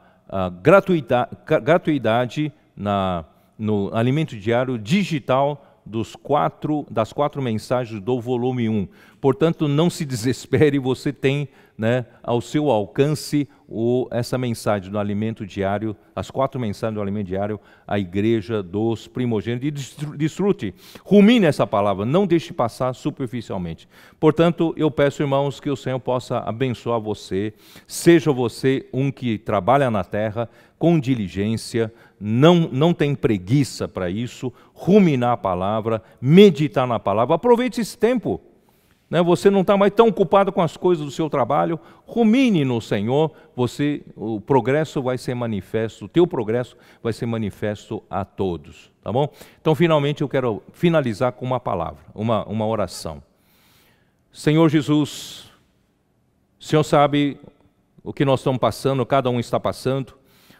gratuidade no alimento diário digital das 4 mensagens do volume 1. Portanto, não se desespere, você tem, né, ao seu alcance essa mensagem do alimento diário, as 4 mensagens do alimento diário, a Igreja dos Primogênitos. E desfrute, rumine essa palavra, não deixe passar superficialmente. Portanto, eu peço, irmãos, que o Senhor possa abençoar você, seja você um que trabalha na terra com diligência, não tem preguiça para isso, ruminar a palavra, meditar na palavra, aproveite esse tempo. Você não está mais tão ocupado com as coisas do seu trabalho, rumine no Senhor, o progresso vai ser manifesto, o teu progresso vai ser manifesto a todos, tá bom? Então, finalmente, eu quero finalizar com uma palavra, uma oração. Senhor Jesus, o Senhor sabe o que nós estamos passando, cada um está passando,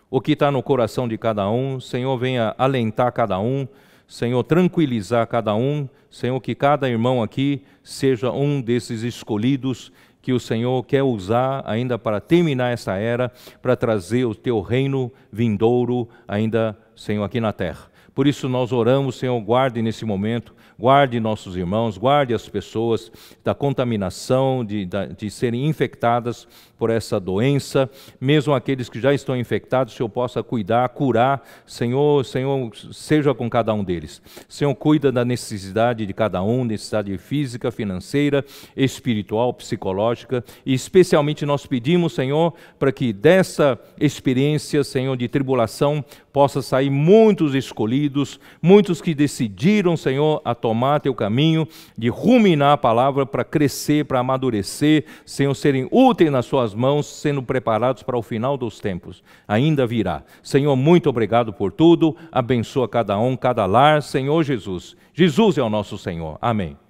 o que está no coração de cada um. Senhor, venha alentar cada um, Senhor, tranquilizar cada um, Senhor, que cada irmão aqui seja um desses escolhidos que o Senhor quer usar ainda para terminar essa era, para trazer o teu reino vindouro ainda, Senhor, aqui na terra. Por isso nós oramos, Senhor, guarde nesse momento, guarde nossos irmãos, guarde as pessoas da contaminação, de serem infectadas por essa doença, mesmo aqueles que já estão infectados, o Senhor possa cuidar, curar, Senhor, seja com cada um deles. Senhor, cuida da necessidade de cada um, necessidade física, financeira, espiritual, psicológica, e especialmente nós pedimos, Senhor, para que dessa experiência, Senhor, de tribulação, possa sair muitos escolhidos, queridos, muitos que decidiram, Senhor, a tomar teu caminho, de ruminar a palavra para crescer, para amadurecer, Senhor, serem úteis nas suas mãos, sendo preparados para o final dos tempos. Ainda virá. Senhor, muito obrigado por tudo, abençoa cada um, cada lar, Senhor Jesus. Jesus é o nosso Senhor. Amém.